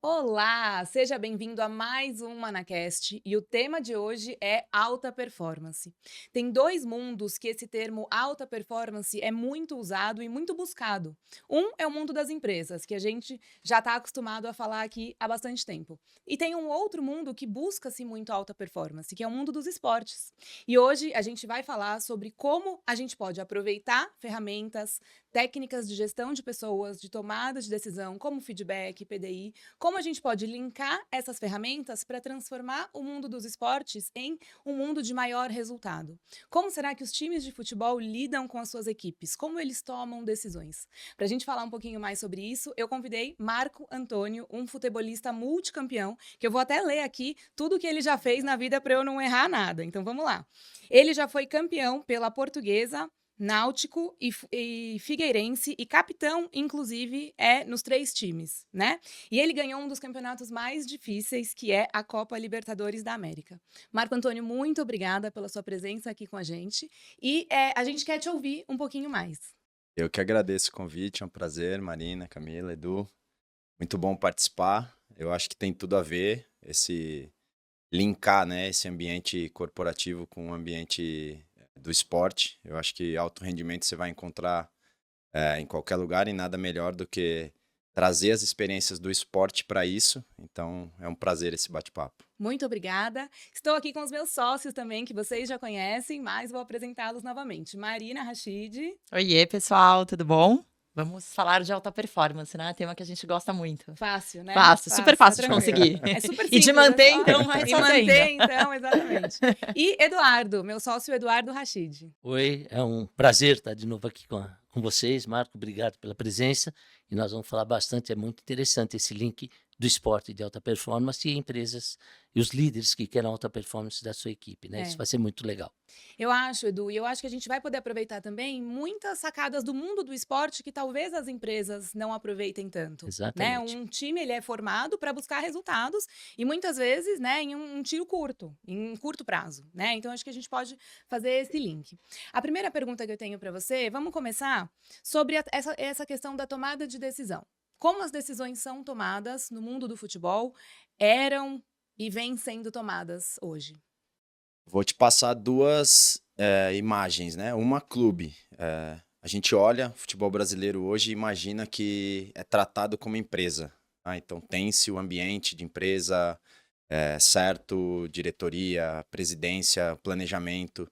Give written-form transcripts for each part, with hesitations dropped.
Olá, seja bem-vindo a mais um Manacast e o tema de hoje é alta performance. Tem dois mundos que esse termo alta performance é muito usado e muito buscado. Um é o mundo das empresas, que a gente já está acostumado a falar aqui há bastante tempo. E tem um outro mundo que busca-se muito alta performance, que é o mundo dos esportes. E hoje a gente vai falar sobre como a gente pode aproveitar ferramentas, técnicas de gestão de pessoas, de tomada de decisão, como feedback, PDI, como a gente pode linkar essas ferramentas para transformar o mundo dos esportes em um mundo de maior resultado? Como será que os times de futebol lidam com as suas equipes? Como eles tomam decisões? Para a gente falar um pouquinho mais sobre isso, eu convidei Marco Antônio, um futebolista multicampeão, que eu vou até ler aqui tudo que ele já fez na vida para eu não errar nada. Então vamos lá. Ele já foi campeão pela Portuguesa, Náutico e Figueirense e capitão, inclusive, nos três times, né? E ele ganhou um dos campeonatos mais difíceis, que é a Copa Libertadores da América. Marco Antônio, muito obrigada pela sua presença aqui com a gente. E a gente quer te ouvir um pouquinho mais. Eu que agradeço o convite, é um prazer, Marina, Camila, Edu. Muito bom participar. Eu acho que tem tudo a ver esse linkar, né, esse ambiente corporativo com o ambiente do esporte. Eu acho que alto rendimento você vai encontrar em qualquer lugar e nada melhor do que trazer as experiências do esporte para isso. Então, é um prazer esse bate-papo. Muito obrigada. Estou aqui com os meus sócios também, que vocês já conhecem, mas vou apresentá-los novamente. Marina Rachid. Oiê, pessoal, tudo bom? Vamos falar de alta performance, né? Tema que a gente gosta muito. Fácil, né? Fácil, super Fácil, tá fácil de tranquilo. conseguir. É super E de simples, é manter, só... então, mais E fácil manter, ainda. então, exatamente. E Eduardo, meu sócio Eduardo Rachid. Oi, é um prazer estar de novo aqui com vocês. Marco, obrigado pela presença. E nós vamos falar bastante, é muito interessante esse link do esporte de alta performance e empresas e os líderes que querem alta performance da sua equipe, né? Isso É. vai ser muito legal. Eu acho, Edu, e eu acho que a gente vai poder aproveitar também muitas sacadas do mundo do esporte que talvez as empresas não aproveitem tanto, né? Exatamente. Um time, ele é formado para buscar resultados e muitas vezes, né, em um tiro curto, em um curto prazo, né? Então acho que a gente pode fazer esse link. A primeira pergunta que eu tenho para você, vamos começar sobre essa questão da tomada de decisão. Como as decisões são tomadas no mundo do futebol, eram e vêm sendo tomadas hoje? Vou te passar duas imagens, né? Uma clube. A gente olha o futebol brasileiro hoje e imagina que é tratado como empresa. Então tem-se o ambiente de empresa, certo, diretoria, presidência, planejamento.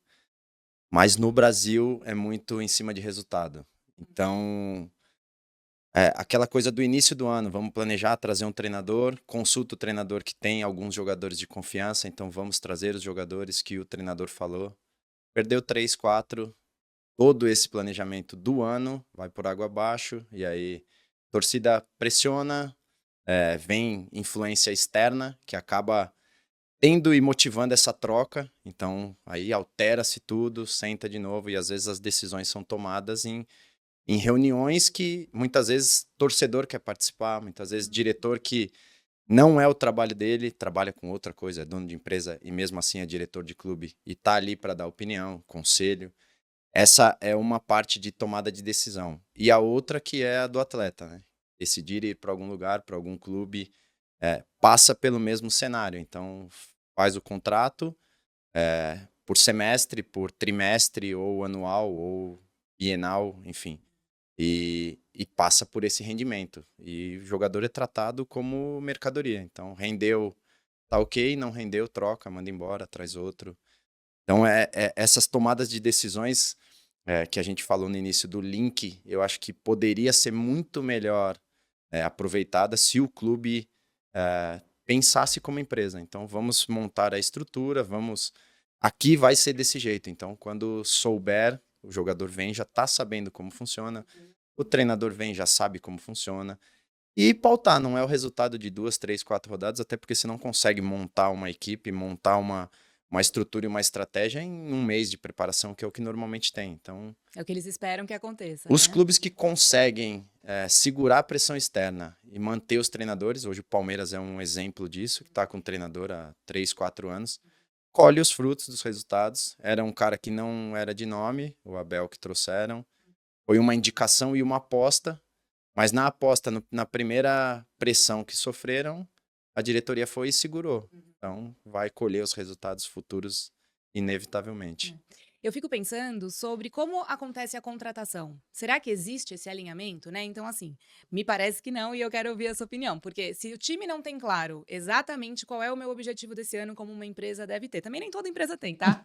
Mas no Brasil é muito em cima de resultado. Então, aquela coisa do início do ano, vamos planejar trazer um treinador, consulta o treinador que tem alguns jogadores de confiança, então vamos trazer os jogadores que o treinador falou. Perdeu 3, 4, todo esse planejamento do ano vai por água abaixo, e aí a torcida pressiona, vem influência externa, que acaba tendo e motivando essa troca, então aí altera-se tudo, senta de novo, e às vezes as decisões são tomadas em reuniões que muitas vezes torcedor quer participar, muitas vezes diretor que não é o trabalho dele, trabalha com outra coisa, é dono de empresa e mesmo assim é diretor de clube e tá ali para dar opinião, conselho. Essa é uma parte de tomada de decisão. E a outra que é a do atleta, né? Decidir ir para algum lugar, para algum clube, passa pelo mesmo cenário. Então faz o contrato por semestre, por trimestre, ou anual, ou bienal, enfim. E passa por esse rendimento. E o jogador é tratado como mercadoria. Então, rendeu, tá ok, não rendeu, troca, manda embora, traz outro. Então, essas tomadas de decisões que a gente falou no início do link, eu acho que poderia ser muito melhor aproveitada se o clube pensasse como empresa. Então, vamos montar a estrutura, vamos... Aqui vai ser desse jeito. Então, quando souber, o jogador vem, já está sabendo como funciona. O treinador vem, já sabe como funciona. E pautar, não é o resultado de 2, 3, 4 rodadas, até porque você não consegue montar uma equipe, montar uma estrutura e uma estratégia em um mês de preparação, que é o que normalmente tem. Então, É o que eles esperam que aconteça, os né? clubes que conseguem segurar a pressão externa e manter os treinadores, hoje o Palmeiras é um exemplo disso, que está com o treinador há 3, 4 anos, colhe os frutos dos resultados. Era um cara que não era de nome, o Abel que trouxeram, foi uma indicação e uma aposta. Mas na aposta, na primeira pressão que sofreram, a diretoria foi e segurou. Então, vai colher os resultados futuros inevitavelmente. Eu fico pensando sobre como acontece a contratação. Será que existe esse alinhamento, né? Então, assim, me parece que não e eu quero ouvir a sua opinião. Porque se o time não tem claro exatamente qual é o meu objetivo desse ano, como uma empresa deve ter. Também nem toda empresa tem, tá?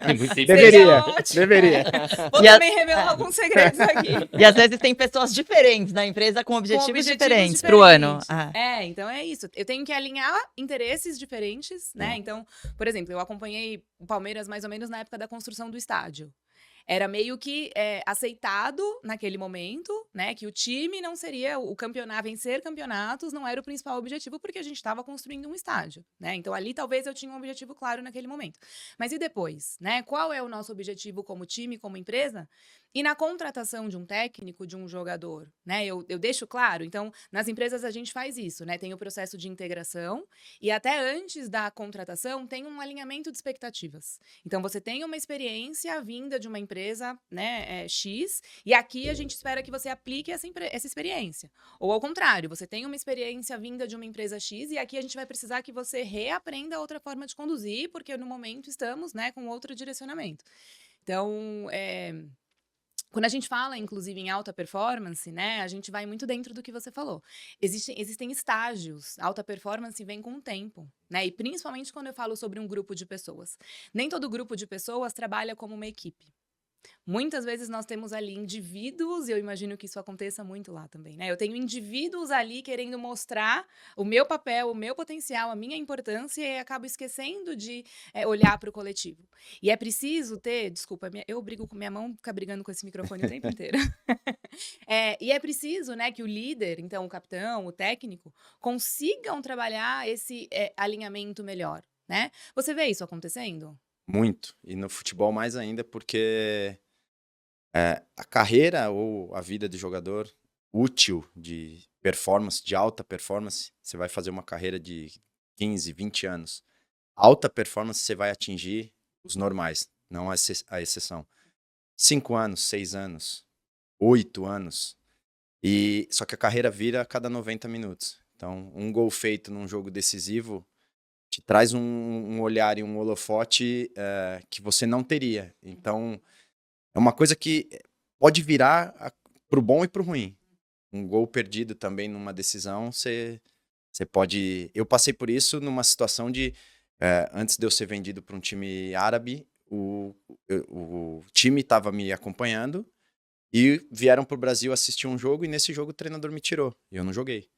Tem muita Seria Deveria, ótimo. deveria. Vou E a- também revelar alguns segredos aqui. E às vezes tem pessoas diferentes na empresa com objetivos, objetivos diferentes pro ano. diferentes. Então é isso. Eu tenho que alinhar interesses diferentes, né? Então, por exemplo, eu acompanhei o Palmeiras mais ou menos na época da construção do estádio. Era meio que aceitado naquele momento, né? Que o time não seria o campeonato, vencer campeonatos não era o principal objetivo, porque a gente estava construindo um estádio, né? Então ali talvez eu tinha um objetivo claro naquele momento. Mas e depois, né? Qual é o nosso objetivo como time, como empresa? E na contratação de um técnico, de um jogador, né? Eu deixo claro. Então, nas empresas a gente faz isso, né? Tem o processo de integração e até antes da contratação tem um alinhamento de expectativas. Então, você tem uma experiência vinda de uma empresa, né, X, e aqui a gente espera que você aplique essa experiência. Ou ao contrário, você tem uma experiência vinda de uma empresa X e aqui a gente vai precisar que você reaprenda outra forma de conduzir, porque no momento estamos, né, com outro direcionamento. Então, quando a gente fala, inclusive, em alta performance, né, a gente vai muito dentro do que você falou. Existem estágios. Alta performance vem com o tempo, né? E principalmente quando eu falo sobre um grupo de pessoas. Nem todo grupo de pessoas trabalha como uma equipe. Muitas vezes nós temos ali indivíduos, e eu imagino que isso aconteça muito lá também, né? Eu tenho indivíduos ali querendo mostrar o meu papel, o meu potencial, a minha importância, e acabo esquecendo de olhar para o coletivo. E é preciso ter, desculpa, eu brigo com minha mão, fica brigando com esse microfone o tempo inteiro. E é preciso, né, que o líder, então o capitão, o técnico, consigam trabalhar esse alinhamento melhor, né? Você vê isso acontecendo? Muito. E no futebol mais ainda, porque a carreira ou a vida do jogador útil de performance, de alta performance, você vai fazer uma carreira de 15, 20 anos. Alta performance você vai atingir os normais, não a exceção. 5 anos, 6 anos, 8 anos. Só que a carreira vira a cada 90 minutos. Então, um gol feito num jogo decisivo te traz um olhar e um holofote que você não teria. Então, é uma coisa que pode virar pro bom e pro ruim. Um gol perdido também numa decisão, você pode... Eu passei por isso numa situação de... antes de eu ser vendido para um time árabe, o time estava me acompanhando e vieram pro Brasil assistir um jogo e nesse jogo o treinador me tirou. E eu não joguei.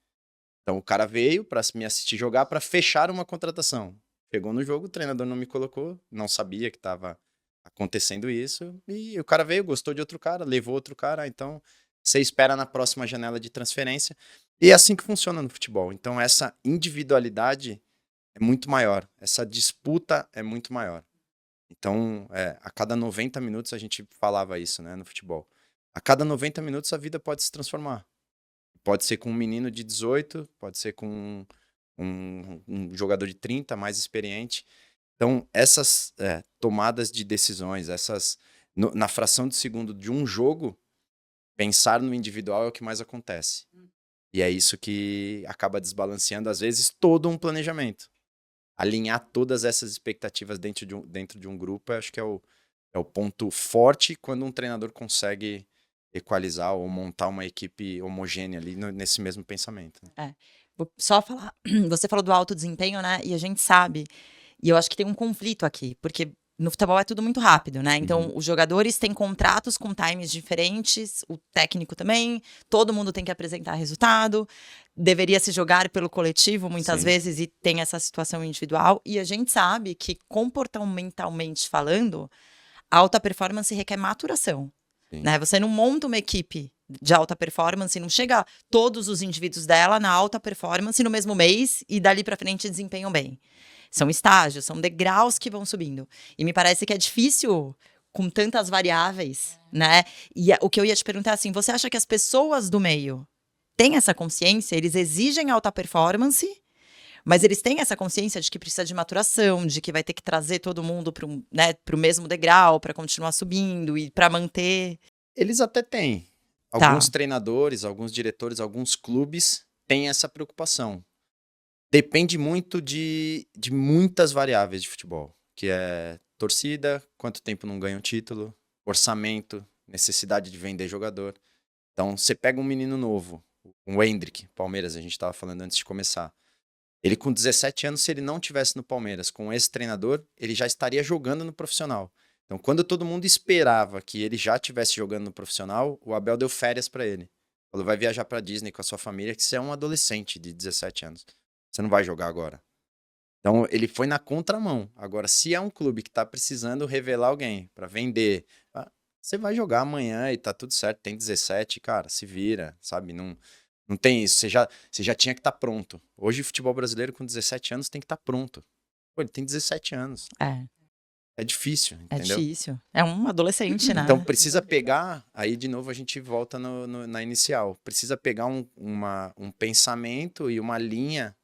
Então o cara veio para me assistir jogar para fechar uma contratação. Chegou no jogo, o treinador não me colocou, não sabia que estava acontecendo isso. E o cara veio, gostou de outro cara, levou outro cara. Então você espera na próxima janela de transferência. E é assim que funciona no futebol. Então essa individualidade é muito maior. Essa disputa é muito maior. Então a cada 90 minutos a gente falava isso, né, no futebol. A cada 90 minutos a vida pode se transformar. Pode ser com um menino de 18, pode ser com um jogador de 30, mais experiente. Então, essas tomadas de decisões, na fração de segundo de um jogo, pensar no individual é o que mais acontece. E é isso que acaba desbalanceando, às vezes, todo um planejamento. Alinhar todas essas expectativas dentro de um grupo, eu acho que é o ponto forte quando um treinador consegue equalizar ou montar uma equipe homogênea ali nesse mesmo pensamento. Vou só falar, você falou do alto desempenho, né? E a gente sabe, e eu acho que tem um conflito aqui, porque no futebol é tudo muito rápido, né? Então, os jogadores têm contratos com times diferentes, o técnico também, todo mundo tem que apresentar resultado, deveria se jogar pelo coletivo muitas Sim. vezes e tem essa situação individual, e a gente sabe que comportamentalmente falando, a alta performance requer maturação. Né? Você não monta uma equipe de alta performance, não chega todos os indivíduos dela na alta performance no mesmo mês e dali para frente desempenham bem. São estágios, são degraus que vão subindo. E me parece que é difícil com tantas variáveis, né? E o que eu ia te perguntar é assim, você acha que as pessoas do meio têm essa consciência? Eles exigem alta performance, mas eles têm essa consciência de que precisa de maturação, de que vai ter que trazer todo mundo para o mesmo degrau, para continuar subindo e para manter. Eles até têm. Alguns treinadores, alguns diretores, alguns clubes têm essa preocupação. Depende muito de muitas variáveis de futebol, que é torcida, quanto tempo não ganha um título, orçamento, necessidade de vender jogador. Então, você pega um menino novo, o Endrick, Palmeiras, a gente estava falando antes de começar. Ele com 17 anos, se ele não tivesse no Palmeiras com esse treinador, ele já estaria jogando no profissional. Então, quando todo mundo esperava que ele já estivesse jogando no profissional, o Abel deu férias para ele. Falou, vai viajar para Disney com a sua família, que você é um adolescente de 17 anos. Você não vai jogar agora. Então, ele foi na contramão. Agora, se é um clube que está precisando revelar alguém para vender, você vai jogar amanhã e tá tudo certo, tem 17, cara, se vira, sabe? Não tem isso, você já tinha que estar pronto. Hoje o futebol brasileiro com 17 anos tem que estar pronto. Pô, ele tem 17 anos. É difícil, É entendeu? difícil. É um adolescente, né? Então precisa pegar, aí de novo a gente volta na inicial. Precisa pegar um pensamento e uma linha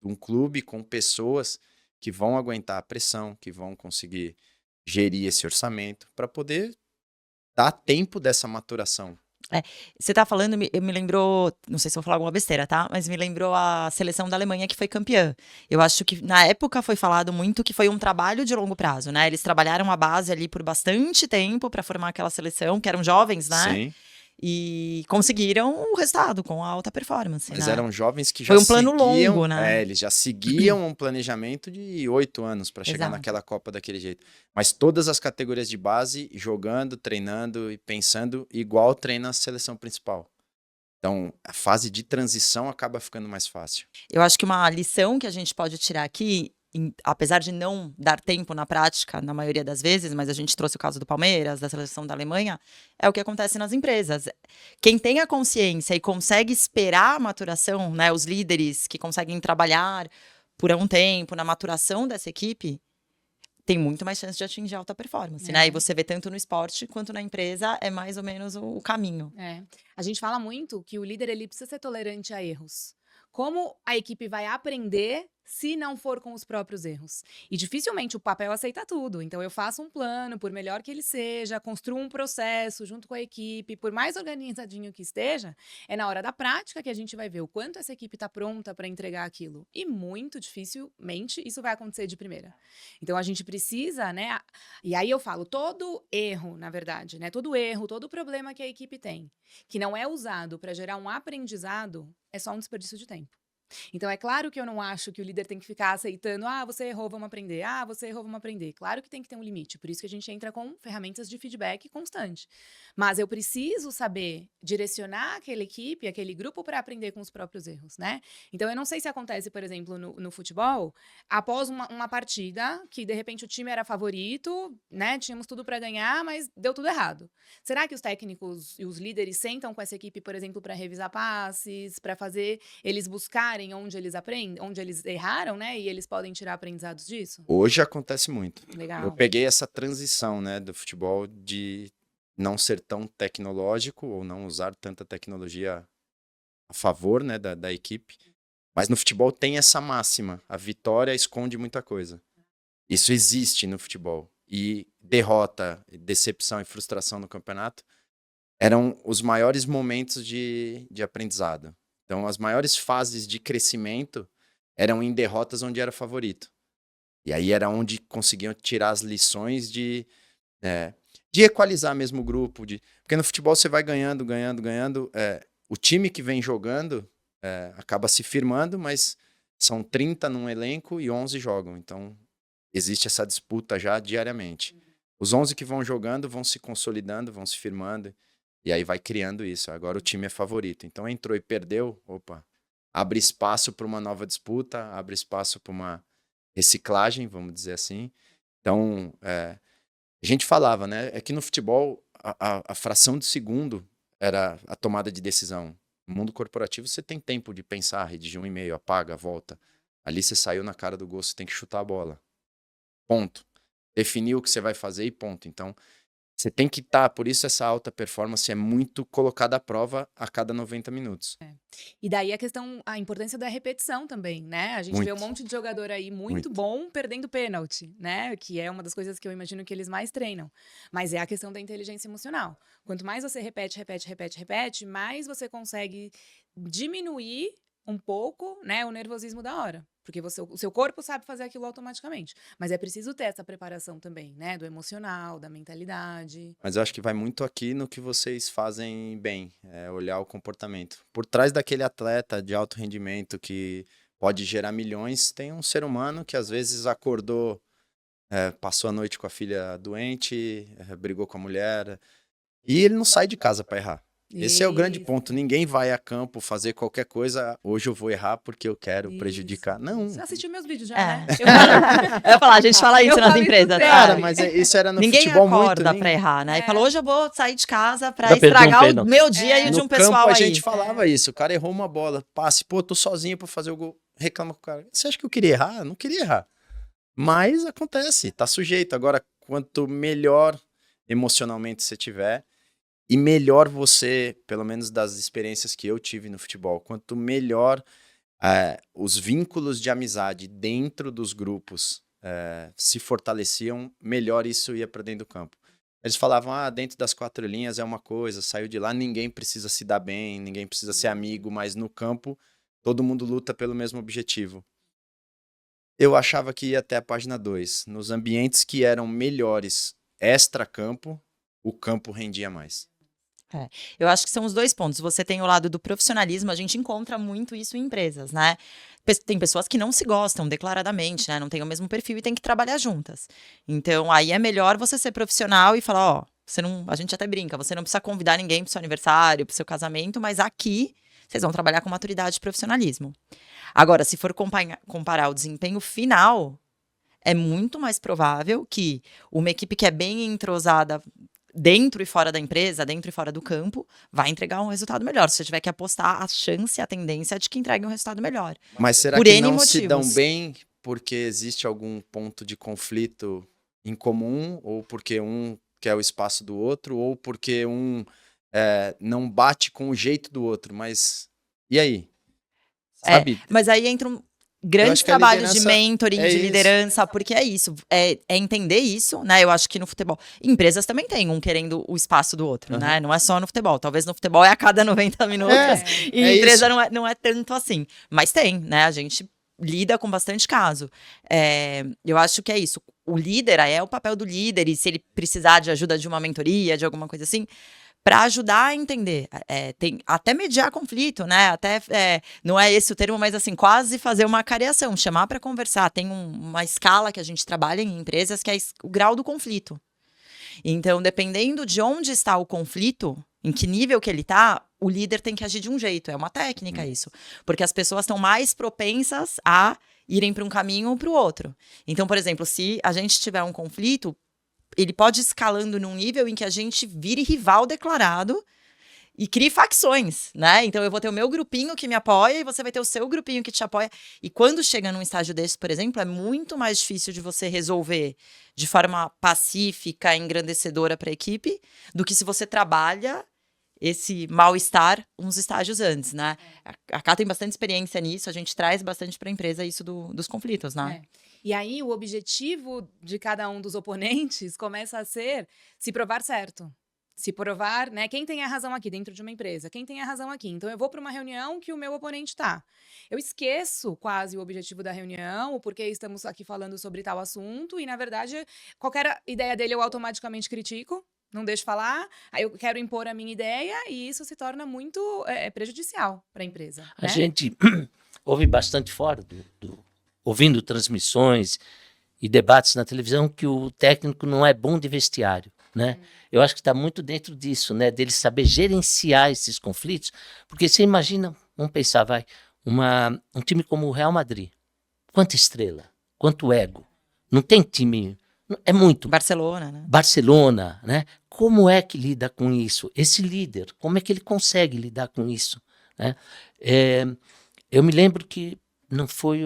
de um clube com pessoas que vão aguentar a pressão, que vão conseguir gerir esse orçamento para poder dar tempo dessa maturação. Você tá falando, me lembrou, não sei se eu vou falar alguma besteira, tá? Mas me lembrou a seleção da Alemanha que foi campeã. Eu acho que na época foi falado muito que foi um trabalho de longo prazo, né? Eles trabalharam a base ali por bastante tempo para formar aquela seleção, que eram jovens, né? Sim. E conseguiram o resultado com a alta performance. Mas né? eram jovens que já Foi um plano seguiam, longo, né? eles já seguiam um planejamento de 8 anos para chegar Exato. naquela Copa daquele jeito. Mas todas as categorias de base, jogando, treinando e pensando igual treina a seleção principal. Então, a fase de transição acaba ficando mais fácil. Eu acho que uma lição que a gente pode tirar aqui, apesar de não dar tempo na prática, na maioria das vezes, mas a gente trouxe o caso do Palmeiras, da seleção da Alemanha, é o que acontece nas empresas. Quem tem a consciência e consegue esperar a maturação, né, os líderes que conseguem trabalhar por um tempo na maturação dessa equipe, tem muito mais chance de atingir alta performance, né? E você vê tanto no esporte quanto na empresa, é mais ou menos o caminho. A gente fala muito que o líder ele precisa ser tolerante a erros. Como a equipe vai aprender se não for com os próprios erros? E dificilmente o papel aceita tudo. Então eu faço um plano, por melhor que ele seja, construo um processo junto com a equipe, por mais organizadinho que esteja, é na hora da prática que a gente vai ver o quanto essa equipe está pronta para entregar aquilo. E muito dificilmente isso vai acontecer de primeira. Então a gente precisa, né? E aí eu falo, todo erro, na verdade, né? Todo erro, todo problema que a equipe tem, que não é usado para gerar um aprendizado, é só um desperdício de tempo. Então, é claro que eu não acho que o líder tem que ficar aceitando, você errou, vamos aprender, você errou, vamos aprender. Claro que tem que ter um limite, por isso que a gente entra com ferramentas de feedback constante. Mas eu preciso saber direcionar aquela equipe, aquele grupo para aprender com os próprios erros, né? Então, eu não sei se acontece, por exemplo, no futebol, após uma partida, que de repente o time era favorito, né? Tínhamos tudo para ganhar, mas deu tudo errado. Será que os técnicos e os líderes sentam com essa equipe, por exemplo, para revisar passes, para fazer eles buscarem onde eles aprendem, onde eles erraram, né? E eles podem tirar aprendizados disso? Hoje acontece muito. Legal. Eu peguei essa transição, né, do futebol de não ser tão tecnológico ou não usar tanta tecnologia a favor, né, da equipe. Mas no futebol tem essa máxima, a vitória esconde muita coisa. Isso existe no futebol. E derrota, decepção e frustração no campeonato eram os maiores momentos de aprendizado. Então, as maiores fases de crescimento eram em derrotas onde era favorito. E aí era onde conseguiam tirar as lições de equalizar mesmo o grupo. Porque no futebol você vai ganhando. O time que vem jogando acaba se firmando, mas são 30 num elenco e 11 jogam. Então, existe essa disputa já diariamente. Os 11 que vão jogando vão se consolidando, vão se firmando. E aí vai criando isso. Agora o time é favorito. Então entrou e perdeu, abre espaço para uma nova disputa, abre espaço para uma reciclagem, vamos dizer assim. Então, a gente falava, né? É que no futebol a fração de segundo era a tomada de decisão. No mundo corporativo você tem tempo de pensar, redigir um e-mail, apaga, volta. Ali você saiu na cara do gol, você tem que chutar a bola. Ponto. Definir o que você vai fazer e ponto. Então, Você tem que estar, por isso essa alta performance é muito colocada à prova a cada 90 minutos. E daí a importância da repetição também, né? A gente vê um Muito. monte de jogador aí muito Muito. bom perdendo pênalti, né? Que é uma das coisas que eu imagino que eles mais treinam. Mas é a questão da inteligência emocional. Quanto mais você repete, mais você consegue diminuir um pouco, né, o nervosismo da hora. Porque o seu corpo sabe fazer aquilo automaticamente. Mas é preciso ter essa preparação também, né? Do emocional, da mentalidade. Mas eu acho que vai muito aqui no que vocês fazem bem, é olhar o comportamento. Por trás daquele atleta de alto rendimento que pode gerar milhões, tem um ser humano que às vezes acordou, passou a noite com a filha doente, brigou com a mulher, e ele não sai de casa para errar. Esse é o grande Isso. ponto. Ninguém vai a campo fazer qualquer coisa. Hoje eu vou errar porque eu quero Isso. prejudicar. Não. Você assistiu meus vídeos já, É. né? Eu ia falar, a gente fala isso Eu nas falo isso empresas, sempre. Cara, sabe? mas isso era no Ninguém futebol muito. acorda pra errar, né? E É. falou, hoje eu vou sair de casa pra Pra perder um estragar o pênalti. meu dia e o de No um pessoal campo a aí. gente falava isso. O cara errou uma bola. Passe, pô, tô sozinho pra fazer o gol. Reclama com o cara. Você acha que eu queria errar? Eu não queria errar. Mas acontece, tá sujeito. Agora, quanto melhor emocionalmente você tiver, e melhor você, pelo menos das experiências que eu tive no futebol, quanto melhor os vínculos de amizade dentro dos grupos se fortaleciam, melhor isso ia para dentro do campo. Eles falavam, dentro das 4 linhas é uma coisa, saiu de lá, ninguém precisa se dar bem, ninguém precisa ser amigo, mas no campo todo mundo luta pelo mesmo objetivo. Eu achava que ia até a página 2. Nos ambientes que eram melhores extra-campo, o campo rendia mais. Eu acho que são os dois pontos. Você tem o lado do profissionalismo, a gente encontra muito isso em empresas, né? Tem pessoas que não se gostam declaradamente, né? Não têm o mesmo perfil e tem que trabalhar juntas. Então, aí é melhor você ser profissional e falar, ó, você não, a gente até brinca, você não precisa convidar ninguém pro seu aniversário, pro seu casamento, mas aqui vocês vão trabalhar com maturidade e profissionalismo. Agora, se for comparar o desempenho final, é muito mais provável que uma equipe que é bem entrosada dentro e fora da empresa, dentro e fora do campo, vai entregar um resultado melhor. Se você tiver que apostar, a chance, a tendência é de que entregue um resultado melhor. Mas será Por que N não se dão motivos. bem porque existe algum ponto de conflito em comum, ou porque um quer o espaço do outro, ou porque um não bate com o jeito do outro, mas e aí? Sabe? Mas aí entram grandes acho que a trabalhos de liderança mentoring, é de isso. liderança, porque é isso, é entender isso, né? Eu acho que no futebol, empresas também têm um querendo o espaço do outro, né? Não é só no futebol, talvez no futebol é a cada 90 minutos, e é empresa isso. não é tanto assim, mas tem, né? A gente lida com bastante caso. Eu acho que é isso, o líder, aí é o papel do líder, e se ele precisar de ajuda de uma mentoria, de alguma coisa assim, para ajudar a entender, até mediar conflito, né? Até não é esse o termo, mas assim, quase fazer uma careação, chamar para conversar. Tem uma escala que a gente trabalha em empresas que é o grau do conflito. Então, dependendo de onde está o conflito, em que nível que ele está, o líder tem que agir de um jeito. É uma técnica isso, porque as pessoas estão mais propensas a irem para um caminho ou para o outro. Então, por exemplo, se a gente tiver um conflito, ele pode ir escalando num nível em que a gente vire rival declarado e crie facções, né? Então, eu vou ter o meu grupinho que me apoia e você vai ter o seu grupinho que te apoia. E quando chega num estágio desse, por exemplo, é muito mais difícil de você resolver de forma pacífica, engrandecedora para a equipe, do que se você trabalha esse mal-estar uns estágios antes, né? A Cá tem bastante experiência nisso, a gente traz bastante para a empresa isso dos conflitos, né? E aí, o objetivo de cada um dos oponentes começa a ser se provar certo. Se provar, né? Quem tem a razão aqui dentro de uma empresa? Quem tem a razão aqui? Então, eu vou para uma reunião que o meu oponente tá. Eu esqueço quase o objetivo da reunião, o porquê estamos aqui falando sobre tal assunto, e, na verdade, qualquer ideia dele eu automaticamente critico, não deixo falar, aí eu quero impor a minha ideia, e isso se torna muito prejudicial para a empresa. A gente ouve bastante fora ouvindo transmissões e debates na televisão que o técnico não é bom de vestiário, né? Eu acho que está muito dentro disso, né? Dele saber gerenciar esses conflitos, porque você imagina, vamos pensar, um time como o Real Madrid, quanta estrela, quanto ego, não tem time, é muito. Barcelona, né? Barcelona, né? Como é que lida com isso? Esse líder, como é que ele consegue lidar com isso, né? Eu me lembro que não foi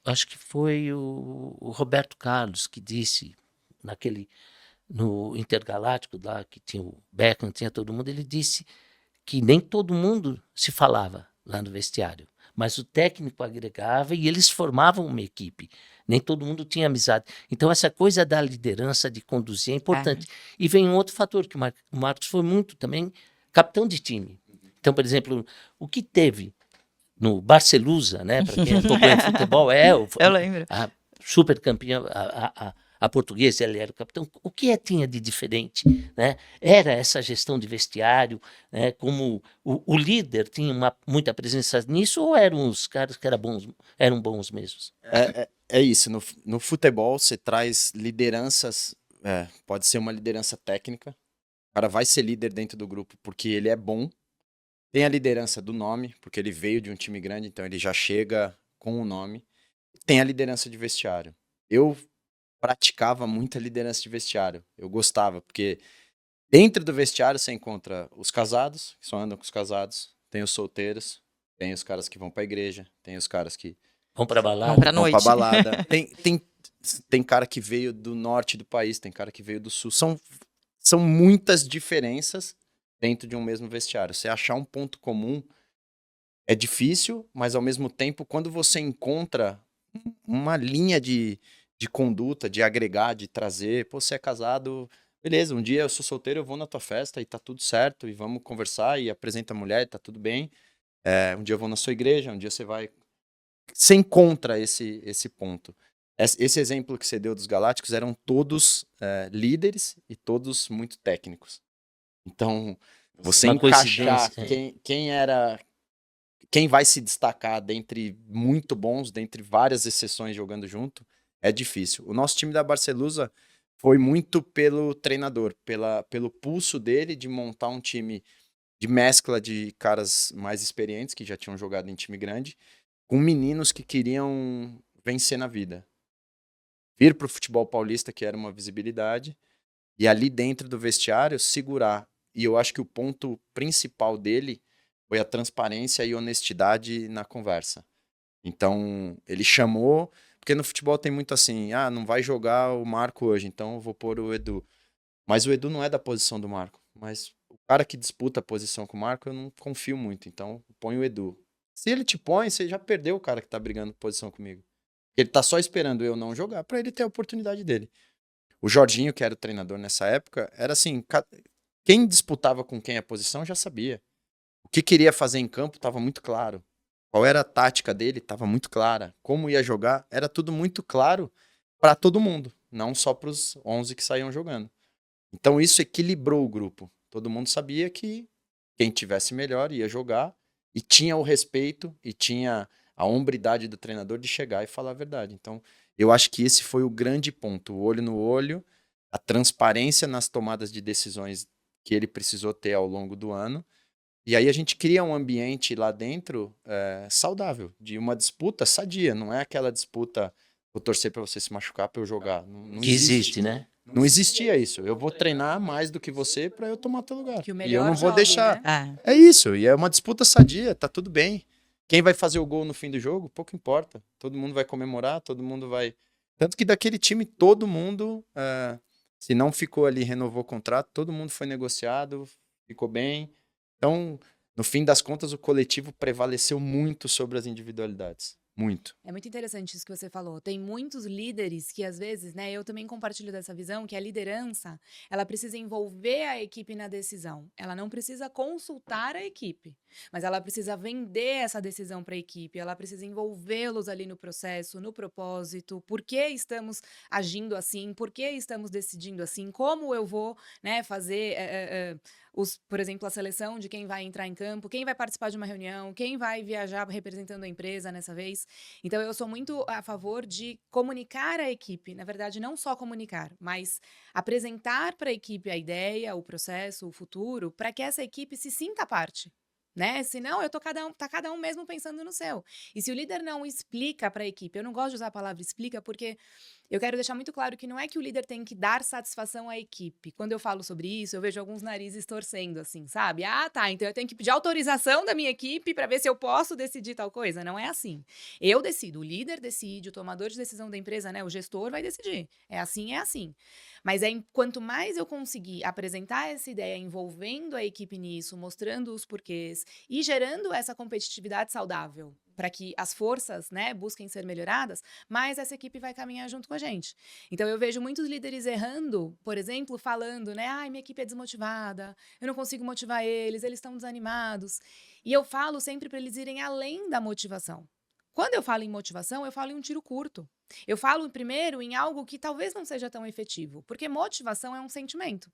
acho que foi o Roberto Carlos que disse no Intergaláctico, lá que tinha o Beckham, tinha todo mundo, ele disse que nem todo mundo se falava lá no vestiário, mas o técnico agregava e eles formavam uma equipe. Nem todo mundo tinha amizade. Então, essa coisa da liderança, de conduzir, é importante. E vem um outro fator, que o Marcos foi muito também capitão de time. Então, por exemplo, o que teve no Barcelusa, né, para quem acompanha futebol, Eu lembro. a super campeã, a portuguesa, ele era o capitão. O que tinha de diferente? Né? Era essa gestão de vestiário, né? Como o líder tinha muita presença nisso, ou eram os caras que eram bons mesmos? É isso, no futebol você traz lideranças, pode ser uma liderança técnica, o cara vai ser líder dentro do grupo porque ele é bom, tem a liderança do nome, porque ele veio de um time grande, então ele já chega com o nome, tem a liderança de vestiário. Eu praticava muita liderança de vestiário, eu gostava, porque dentro do vestiário você encontra os casados, que só andam com os casados, tem os solteiros, tem os caras que vão pra igreja, tem os caras que Vão para balada? Vão pra vão noite. pra balada. Tem cara que veio do norte do país, tem cara que veio do sul. São muitas diferenças dentro de um mesmo vestiário. Você achar um ponto comum é difícil, mas ao mesmo tempo, quando você encontra uma linha de conduta, de agregar, de trazer, pô, você é casado, beleza, um dia eu sou solteiro, eu vou na tua festa e tá tudo certo, e vamos conversar e apresenta a mulher e tá tudo bem. Um dia eu vou na sua igreja, um dia você vai... Você encontra esse ponto. Esse exemplo que você deu dos Galácticos eram todos líderes e todos muito técnicos. Então, você Uma encaixar coincidência. quem vai se destacar dentre muito bons, dentre várias exceções jogando junto, é difícil. O nosso time da Barcelusa foi muito pelo treinador, pelo pulso dele de montar um time de mescla de caras mais experientes, que já tinham jogado em time grande, com meninos que queriam vencer na vida. Vir para o futebol paulista, que era uma visibilidade, e ali dentro do vestiário segurar. E eu acho que o ponto principal dele foi a transparência e honestidade na conversa. Então, ele chamou, porque no futebol tem muito assim, não vai jogar o Marco hoje, então eu vou pôr o Edu. Mas o Edu não é da posição do Marco. Mas o cara que disputa a posição com o Marco, eu não confio muito, então põe o Edu. Se ele te põe, você já perdeu o cara que tá brigando por posição comigo. Ele tá só esperando eu não jogar pra ele ter a oportunidade dele. O Jorginho, que era o treinador nessa época, era assim, quem disputava com quem a posição já sabia. O que queria fazer em campo estava muito claro. Qual era a tática dele estava muito clara. Como ia jogar era tudo muito claro para todo mundo, não só para os 11 que saíam jogando. Então isso equilibrou o grupo. Todo mundo sabia que quem tivesse melhor ia jogar e tinha o respeito e tinha a hombridade do treinador de chegar e falar a verdade. Então, eu acho que esse foi o grande ponto, o olho no olho, a transparência nas tomadas de decisões que ele precisou ter ao longo do ano. E aí a gente cria um ambiente lá dentro saudável, de uma disputa sadia, não é aquela disputa, vou torcer para você se machucar para eu jogar. Não Que existe, né? Não existia isso. Eu vou treinar mais do que você para eu tomar teu lugar. Que o E eu melhor não vou jogue, deixar. né? É isso. E é uma disputa sadia, tá tudo bem. Quem vai fazer o gol no fim do jogo, pouco importa. Todo mundo vai comemorar, todo mundo vai. Tanto que daquele time, todo mundo, se não ficou ali, renovou o contrato, todo mundo foi negociado, ficou bem. Então, no fim das contas, o coletivo prevaleceu muito sobre as individualidades. Muito. É muito interessante isso que você falou. Tem muitos líderes que, às vezes, né, eu também compartilho dessa visão, que a liderança, ela precisa envolver a equipe na decisão. Ela não precisa consultar a equipe, mas ela precisa vender essa decisão para a equipe, ela precisa envolvê-los ali no processo, no propósito, por que estamos agindo assim, por que estamos decidindo assim, como eu vou, né, fazer... por exemplo, a seleção de quem vai entrar em campo, quem vai participar de uma reunião, quem vai viajar representando a empresa nessa vez. Então, eu sou muito a favor de comunicar a equipe. Na verdade, não só comunicar, mas apresentar para a equipe a ideia, o processo, o futuro, para que essa equipe se sinta parte. Né? Senão, tá cada um mesmo pensando no seu. E se o líder não explica para a equipe, eu não gosto de usar a palavra explica, porque eu quero deixar muito claro que não é que o líder tem que dar satisfação à equipe. Quando eu falo sobre isso, eu vejo alguns narizes torcendo, assim, sabe? Ah, tá, então eu tenho que pedir autorização da minha equipe para ver se eu posso decidir tal coisa. Não é assim. Eu decido, o líder decide, o tomador de decisão da empresa, né, o gestor vai decidir. É assim, é assim. Mas quanto mais eu conseguir apresentar essa ideia envolvendo a equipe nisso, mostrando os porquês e gerando essa competitividade saudável para que as forças, né, busquem ser melhoradas, mais essa equipe vai caminhar junto com a gente. Então, eu vejo muitos líderes errando, por exemplo, falando, né, ai, minha equipe é desmotivada, eu não consigo motivar eles estão desanimados. E eu falo sempre para eles irem além da motivação. Quando eu falo em motivação, eu falo em um tiro curto. Eu falo primeiro em algo que talvez não seja tão efetivo, porque motivação é um sentimento.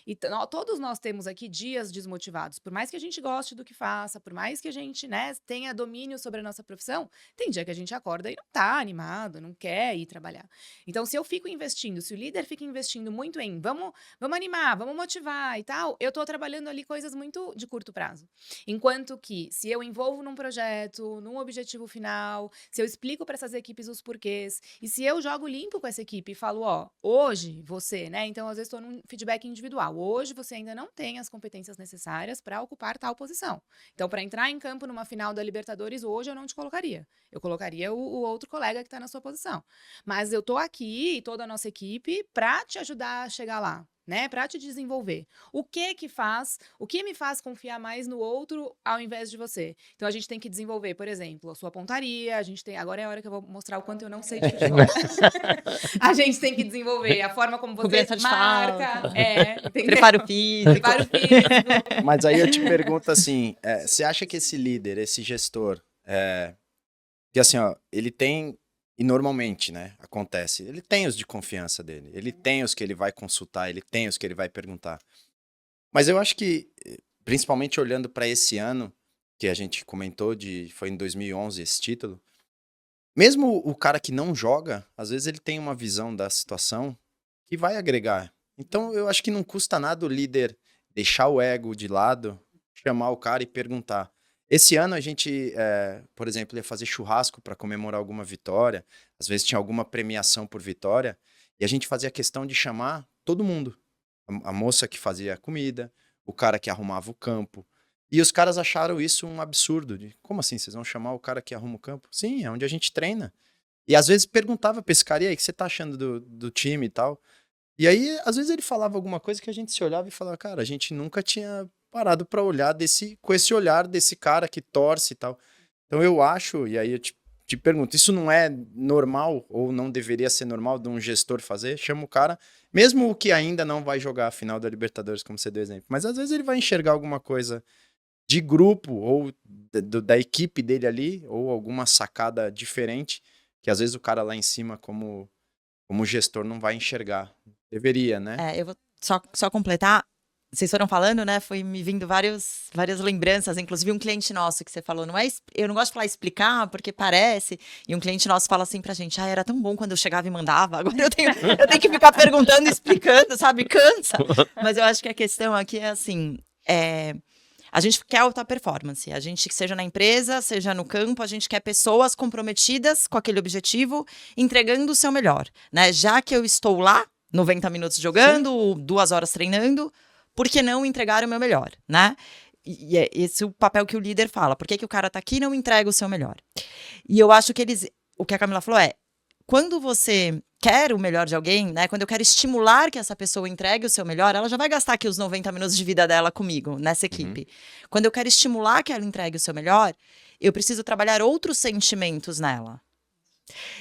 E todos nós temos aqui dias desmotivados. Por mais que a gente goste do que faça, por mais que a gente, né, tenha domínio sobre a nossa profissão, tem dia que a gente acorda e não tá animado, não quer ir trabalhar. Então, se eu fico investindo, se o líder fica investindo muito em vamos animar, vamos motivar e tal, eu tô trabalhando ali coisas muito de curto prazo. Enquanto que, se eu envolvo num projeto, num objetivo final, se eu explico para essas equipes os porquês, e se eu jogo limpo com essa equipe e falo, ó, hoje você, né, então às vezes estou num feedback individual. Hoje você ainda não tem as competências necessárias para ocupar tal posição. Então, para entrar em campo numa final da Libertadores, hoje eu não te colocaria. Eu colocaria o outro colega que está na sua posição. Mas eu tô aqui, toda a nossa equipe, para te ajudar a chegar lá, né? Para te desenvolver. O que me faz confiar mais no outro ao invés de você? Então, a gente tem que desenvolver, por exemplo, a sua pontaria, agora é a hora que eu vou mostrar o quanto eu não sei de futebol. A gente tem que desenvolver a forma como você Cobertura de marca, falta. entendeu? Preparo físico. Preparo físico. Mas aí eu te pergunto assim, você acha que esse líder, esse gestor, que assim, ó, ele tem, e normalmente, né, acontece, ele tem os de confiança dele, ele tem os que ele vai consultar, ele tem os que ele vai perguntar. Mas eu acho que, principalmente olhando para esse ano, que a gente comentou, foi em 2011 esse título, mesmo o cara que não joga, às vezes ele tem uma visão da situação que vai agregar. Então eu acho que não custa nada o líder deixar o ego de lado, chamar o cara e perguntar. Esse ano a gente, por exemplo, ia fazer churrasco para comemorar alguma vitória, às vezes tinha alguma premiação por vitória, e a gente fazia questão de chamar todo mundo. A moça que fazia a comida, o cara que arrumava o campo. E os caras acharam isso um absurdo. Como assim, vocês vão chamar o cara que arruma o campo? Sim, é onde a gente treina. E às vezes perguntava pra esse cara, e aí, o que você tá achando do time e tal? E aí, às vezes ele falava alguma coisa que a gente se olhava e falava, cara, a gente nunca tinha parado pra olhar com esse olhar desse cara que torce e tal. Então eu acho, e aí eu te pergunto, isso não é normal ou não deveria ser normal de um gestor fazer? Chama o cara, mesmo o que ainda não vai jogar a final da Libertadores, como você deu exemplo, mas às vezes ele vai enxergar alguma coisa de grupo ou da equipe dele ali, ou alguma sacada diferente, que às vezes o cara lá em cima, como gestor, não vai enxergar. Deveria, né? Eu vou só completar. Vocês foram falando, né? Foi me vindo várias lembranças, inclusive um cliente nosso que você falou, eu não gosto de falar explicar, porque parece, e um cliente nosso fala assim pra gente, era tão bom quando eu chegava e mandava, agora eu tenho que ficar perguntando e explicando, sabe? Cansa. Mas eu acho que a questão aqui é assim, a gente quer alta performance, a gente, seja na empresa, seja no campo, a gente quer pessoas comprometidas com aquele objetivo, entregando o seu melhor, né? Já que eu estou lá, 90 minutos jogando, 2 horas treinando, por que não entregar o meu melhor, né? E é esse o papel que o líder fala. Por que o cara tá aqui e não entrega o seu melhor? E eu acho que o que a Camila falou quando você quer o melhor de alguém, né? Quando eu quero estimular que essa pessoa entregue o seu melhor, ela já vai gastar aqui os 90 minutos de vida dela comigo, nessa equipe. Quando eu quero estimular que ela entregue o seu melhor, eu preciso trabalhar outros sentimentos nela.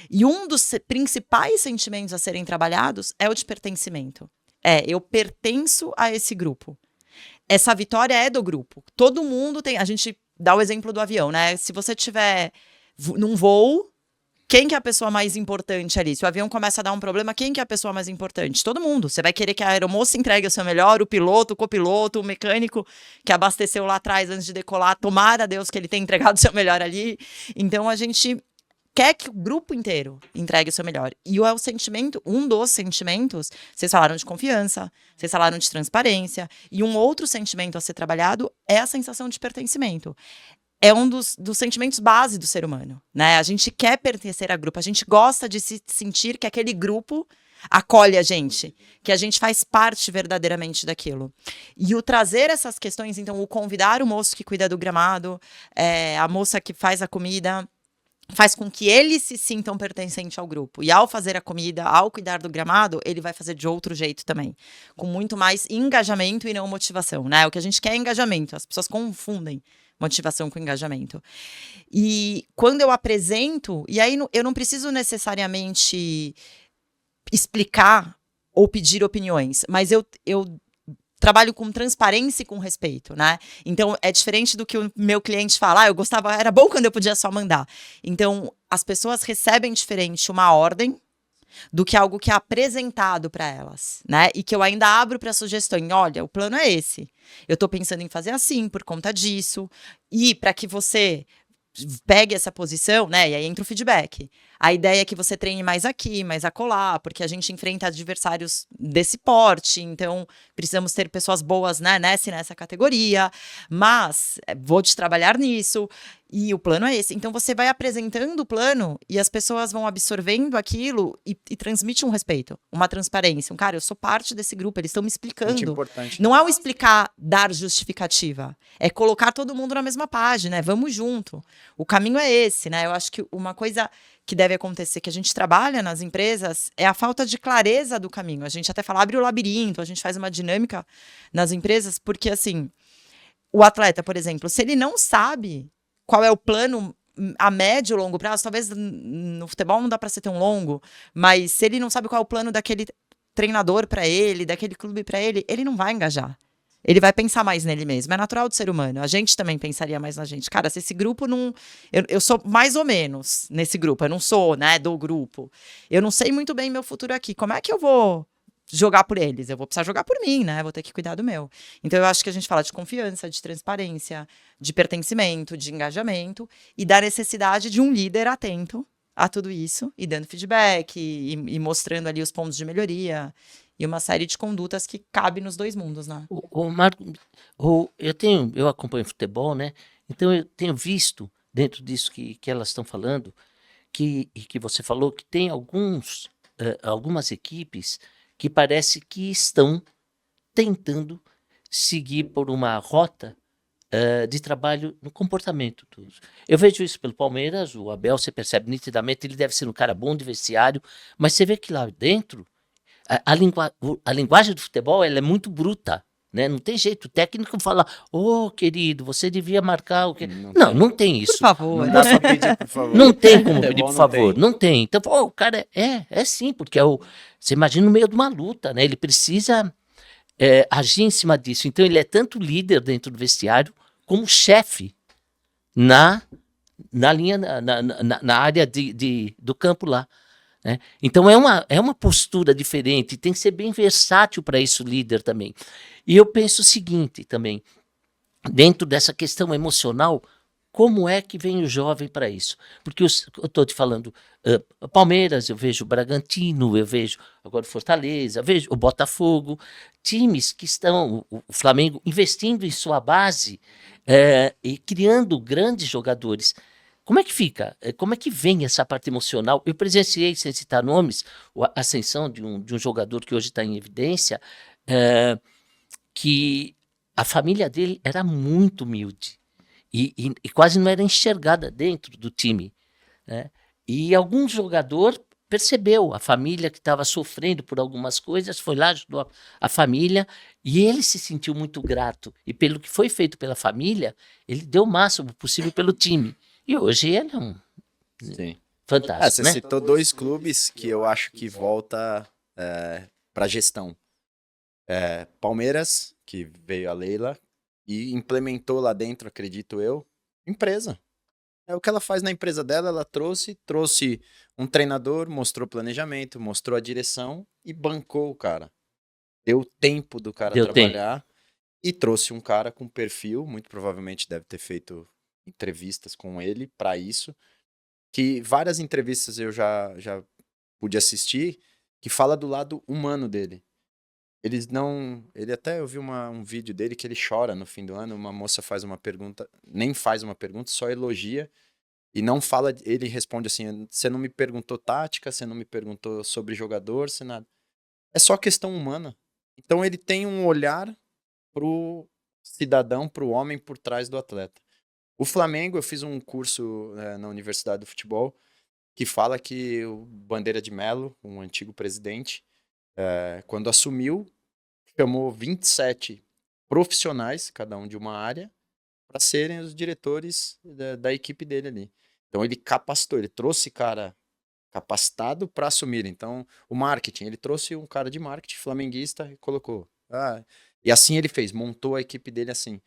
E um dos principais sentimentos a serem trabalhados é o de pertencimento. Eu pertenço a esse grupo. Essa vitória é do grupo. Todo mundo tem... A gente dá o exemplo do avião, né? Se você tiver num voo, quem que é a pessoa mais importante ali? Se o avião começa a dar um problema, quem que é a pessoa mais importante? Todo mundo. Você vai querer que a aeromoça entregue o seu melhor, o piloto, o copiloto, o mecânico que abasteceu lá atrás antes de decolar. Tomara a Deus que ele tenha entregado o seu melhor ali. Então, a gente quer que o grupo inteiro entregue o seu melhor. E o sentimento, um dos sentimentos, vocês falaram de confiança, vocês falaram de transparência, e um outro sentimento a ser trabalhado é a sensação de pertencimento. é um dos sentimentos base do ser humano, né? A gente quer pertencer a grupo, a gente gosta de se sentir que aquele grupo acolhe a gente, que a gente faz parte verdadeiramente daquilo. E o trazer essas questões, então, o convidar o moço que cuida do gramado, a moça que faz a comida, faz com que eles se sintam pertencentes ao grupo. E ao fazer a comida, ao cuidar do gramado, ele vai fazer de outro jeito também. Com muito mais engajamento e não motivação, né? O que a gente quer é engajamento. As pessoas confundem motivação com engajamento. E quando eu apresento, e aí eu não preciso necessariamente explicar ou pedir opiniões, mas eu trabalho com transparência e com respeito, né? Então, é diferente do que o meu cliente fala, eu gostava, era bom quando eu podia só mandar. Então, as pessoas recebem diferente uma ordem do que algo que é apresentado para elas, né? E que eu ainda abro para sugestão. Olha, o plano é esse. Eu tô pensando em fazer assim por conta disso. E para que você pegue essa posição, né? E aí entra o feedback. A ideia é que você treine mais aqui, mais acolá, porque a gente enfrenta adversários desse porte, então precisamos ter pessoas boas, né, nessa categoria, mas vou te trabalhar nisso, e o plano é esse. Então você vai apresentando o plano e as pessoas vão absorvendo aquilo e transmite um respeito, uma transparência. Cara, eu sou parte desse grupo, eles estão me explicando. Muito importante. Não é o explicar, dar justificativa, é colocar todo mundo na mesma página, né? Vamos junto. O caminho é esse, né? Eu acho que uma coisa que deve acontecer, que a gente trabalha nas empresas, é a falta de clareza do caminho. A gente até fala, abre o labirinto, a gente faz uma dinâmica nas empresas, porque, assim, o atleta, por exemplo, se ele não sabe qual é o plano a médio e longo prazo, talvez no futebol não dá para ser tão longo, mas se ele não sabe qual é o plano daquele treinador para ele, daquele clube para ele não vai engajar. Ele vai pensar mais nele mesmo. É natural do ser humano. A gente também pensaria mais na gente. Cara, se esse grupo não... Eu sou mais ou menos nesse grupo. Eu não sou, né, do grupo. Eu não sei muito bem meu futuro aqui. Como é que eu vou jogar por eles? Eu vou precisar jogar por mim, né? Vou ter que cuidar do meu. Então, eu acho que a gente fala de confiança, de transparência, de pertencimento, de engajamento e da necessidade de um líder atento a tudo isso e dando feedback e mostrando ali os pontos de melhoria e uma série de condutas que cabe nos dois mundos, né? O Marco, eu acompanho futebol, né? Então eu tenho visto dentro disso que elas estão falando, e que você falou, que tem algumas equipes que parece que estão tentando seguir por uma rota de trabalho no comportamento. Eu vejo isso pelo Palmeiras, o Abel, você percebe nitidamente, ele deve ser um cara bom de vestiário, mas você vê que lá dentro a linguagem do futebol ela é muito bruta, né? Não tem jeito. O técnico fala, querido, você devia marcar o que. Não tem isso. Por favor. Não dá pra pedir, por favor. Não tem como pedir, Futebol por favor. Não tem. Então, o cara é sim, porque você imagina no meio de uma luta, né? Ele precisa agir em cima disso. Então, ele é tanto líder dentro do vestiário como chefe na linha, na área do campo lá. Né? Então é uma postura diferente, tem que ser bem versátil para isso, líder também. E eu penso o seguinte também, dentro dessa questão emocional, como é que vem o jovem para isso? Porque eu estou te falando, Palmeiras, eu vejo o Bragantino, eu vejo agora o Fortaleza, eu vejo o Botafogo, times que estão, o Flamengo, investindo em sua base e criando grandes jogadores. Como é que fica? Como é que vem essa parte emocional? Eu presenciei, sem citar nomes, a ascensão de um jogador que hoje está em evidência, que a família dele era muito humilde e quase não era enxergada dentro do time. Né? E algum jogador percebeu a família que estava sofrendo por algumas coisas, foi lá, ajudou a família, e ele se sentiu muito grato. E pelo que foi feito pela família, ele deu o máximo possível pelo time. E hoje ele é Sim. fantástico, Você né? citou dois clubes que eu acho que volta para gestão. Palmeiras, que veio a Leila e implementou lá dentro, acredito eu, empresa. O que ela faz na empresa dela, ela trouxe um treinador, mostrou planejamento, mostrou a direção e bancou o cara. Deu tempo do cara trabalhar e trouxe um cara com perfil, muito provavelmente deve ter feito entrevistas com ele para isso, que várias entrevistas eu já pude assistir, que fala do lado humano dele. eles não... Ele até, eu vi um vídeo dele que ele chora no fim do ano, uma moça faz uma pergunta, nem faz uma pergunta, só elogia, e não fala, ele responde assim, você não me perguntou tática, você não me perguntou sobre jogador, você nada. É só questão humana. Então ele tem um olhar pro cidadão, pro homem por trás do atleta. O Flamengo, eu fiz um curso na Universidade do Futebol, que fala que o Bandeira de Melo, um antigo presidente, quando assumiu, chamou 27 profissionais, cada um de uma área, para serem os diretores da equipe dele ali. Então ele capacitou, ele trouxe cara capacitado para assumir. Então, o marketing, ele trouxe um cara de marketing flamenguista e colocou. E assim ele fez, montou a equipe dele assim,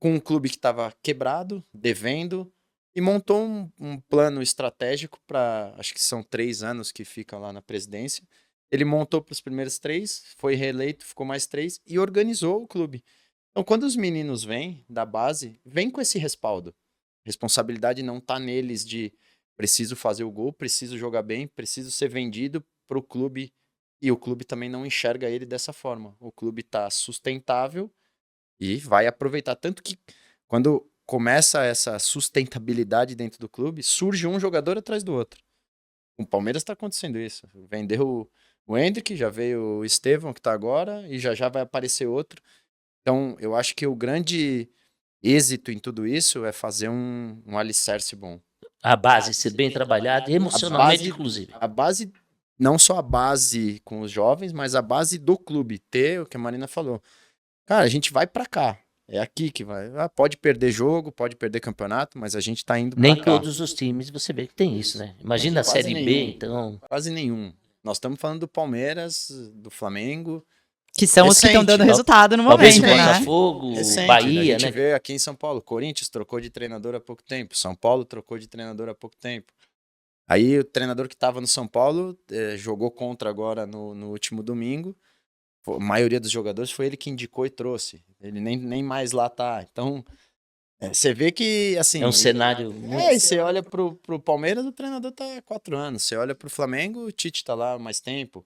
com um clube que estava quebrado, devendo, e montou um plano estratégico para, acho que são 3 anos que fica lá na presidência. Ele montou para os primeiros 3, foi reeleito, ficou mais 3 e organizou o clube. Então, quando os meninos vêm da base, vêm com esse respaldo. Responsabilidade não está neles de preciso fazer o gol, preciso jogar bem, preciso ser vendido para o clube. E o clube também não enxerga ele dessa forma. O clube está sustentável e vai aproveitar. Tanto que quando começa essa sustentabilidade dentro do clube, surge um jogador atrás do outro. Com o Palmeiras está acontecendo isso. Vendeu o Endrick, já veio o Estevão, que está agora, e já vai aparecer outro. Então, eu acho que o grande êxito em tudo isso é fazer um alicerce bom. A base ser bem trabalhada, emocionalmente, inclusive. A base, não só a base com os jovens, mas a base do clube. Ter o que a Marina falou. Cara, a gente vai pra cá. É aqui que vai. Pode perder jogo, pode perder campeonato, mas a gente tá indo pra Nem cá. todos os times você vê que tem isso, né? Imagina a Quase Série B, nenhum. então. Quase nenhum. Nós estamos falando do Palmeiras, do Flamengo. Que são os que estão Recente. dando resultado no Talvez o momento, né? Botafogo, Recente, Bahia, a gente né? vê aqui em São Paulo, Corinthians trocou de treinador há pouco tempo, São Paulo trocou de treinador há pouco tempo. Aí o treinador que estava no São Paulo jogou contra agora no último domingo. A maioria dos jogadores foi ele que indicou e trouxe. Ele nem mais lá tá. Então, você vê que, assim... É um cenário muito... E você olha pro Palmeiras, o treinador tá há 4 anos. Você olha pro Flamengo, o Tite tá lá há mais tempo.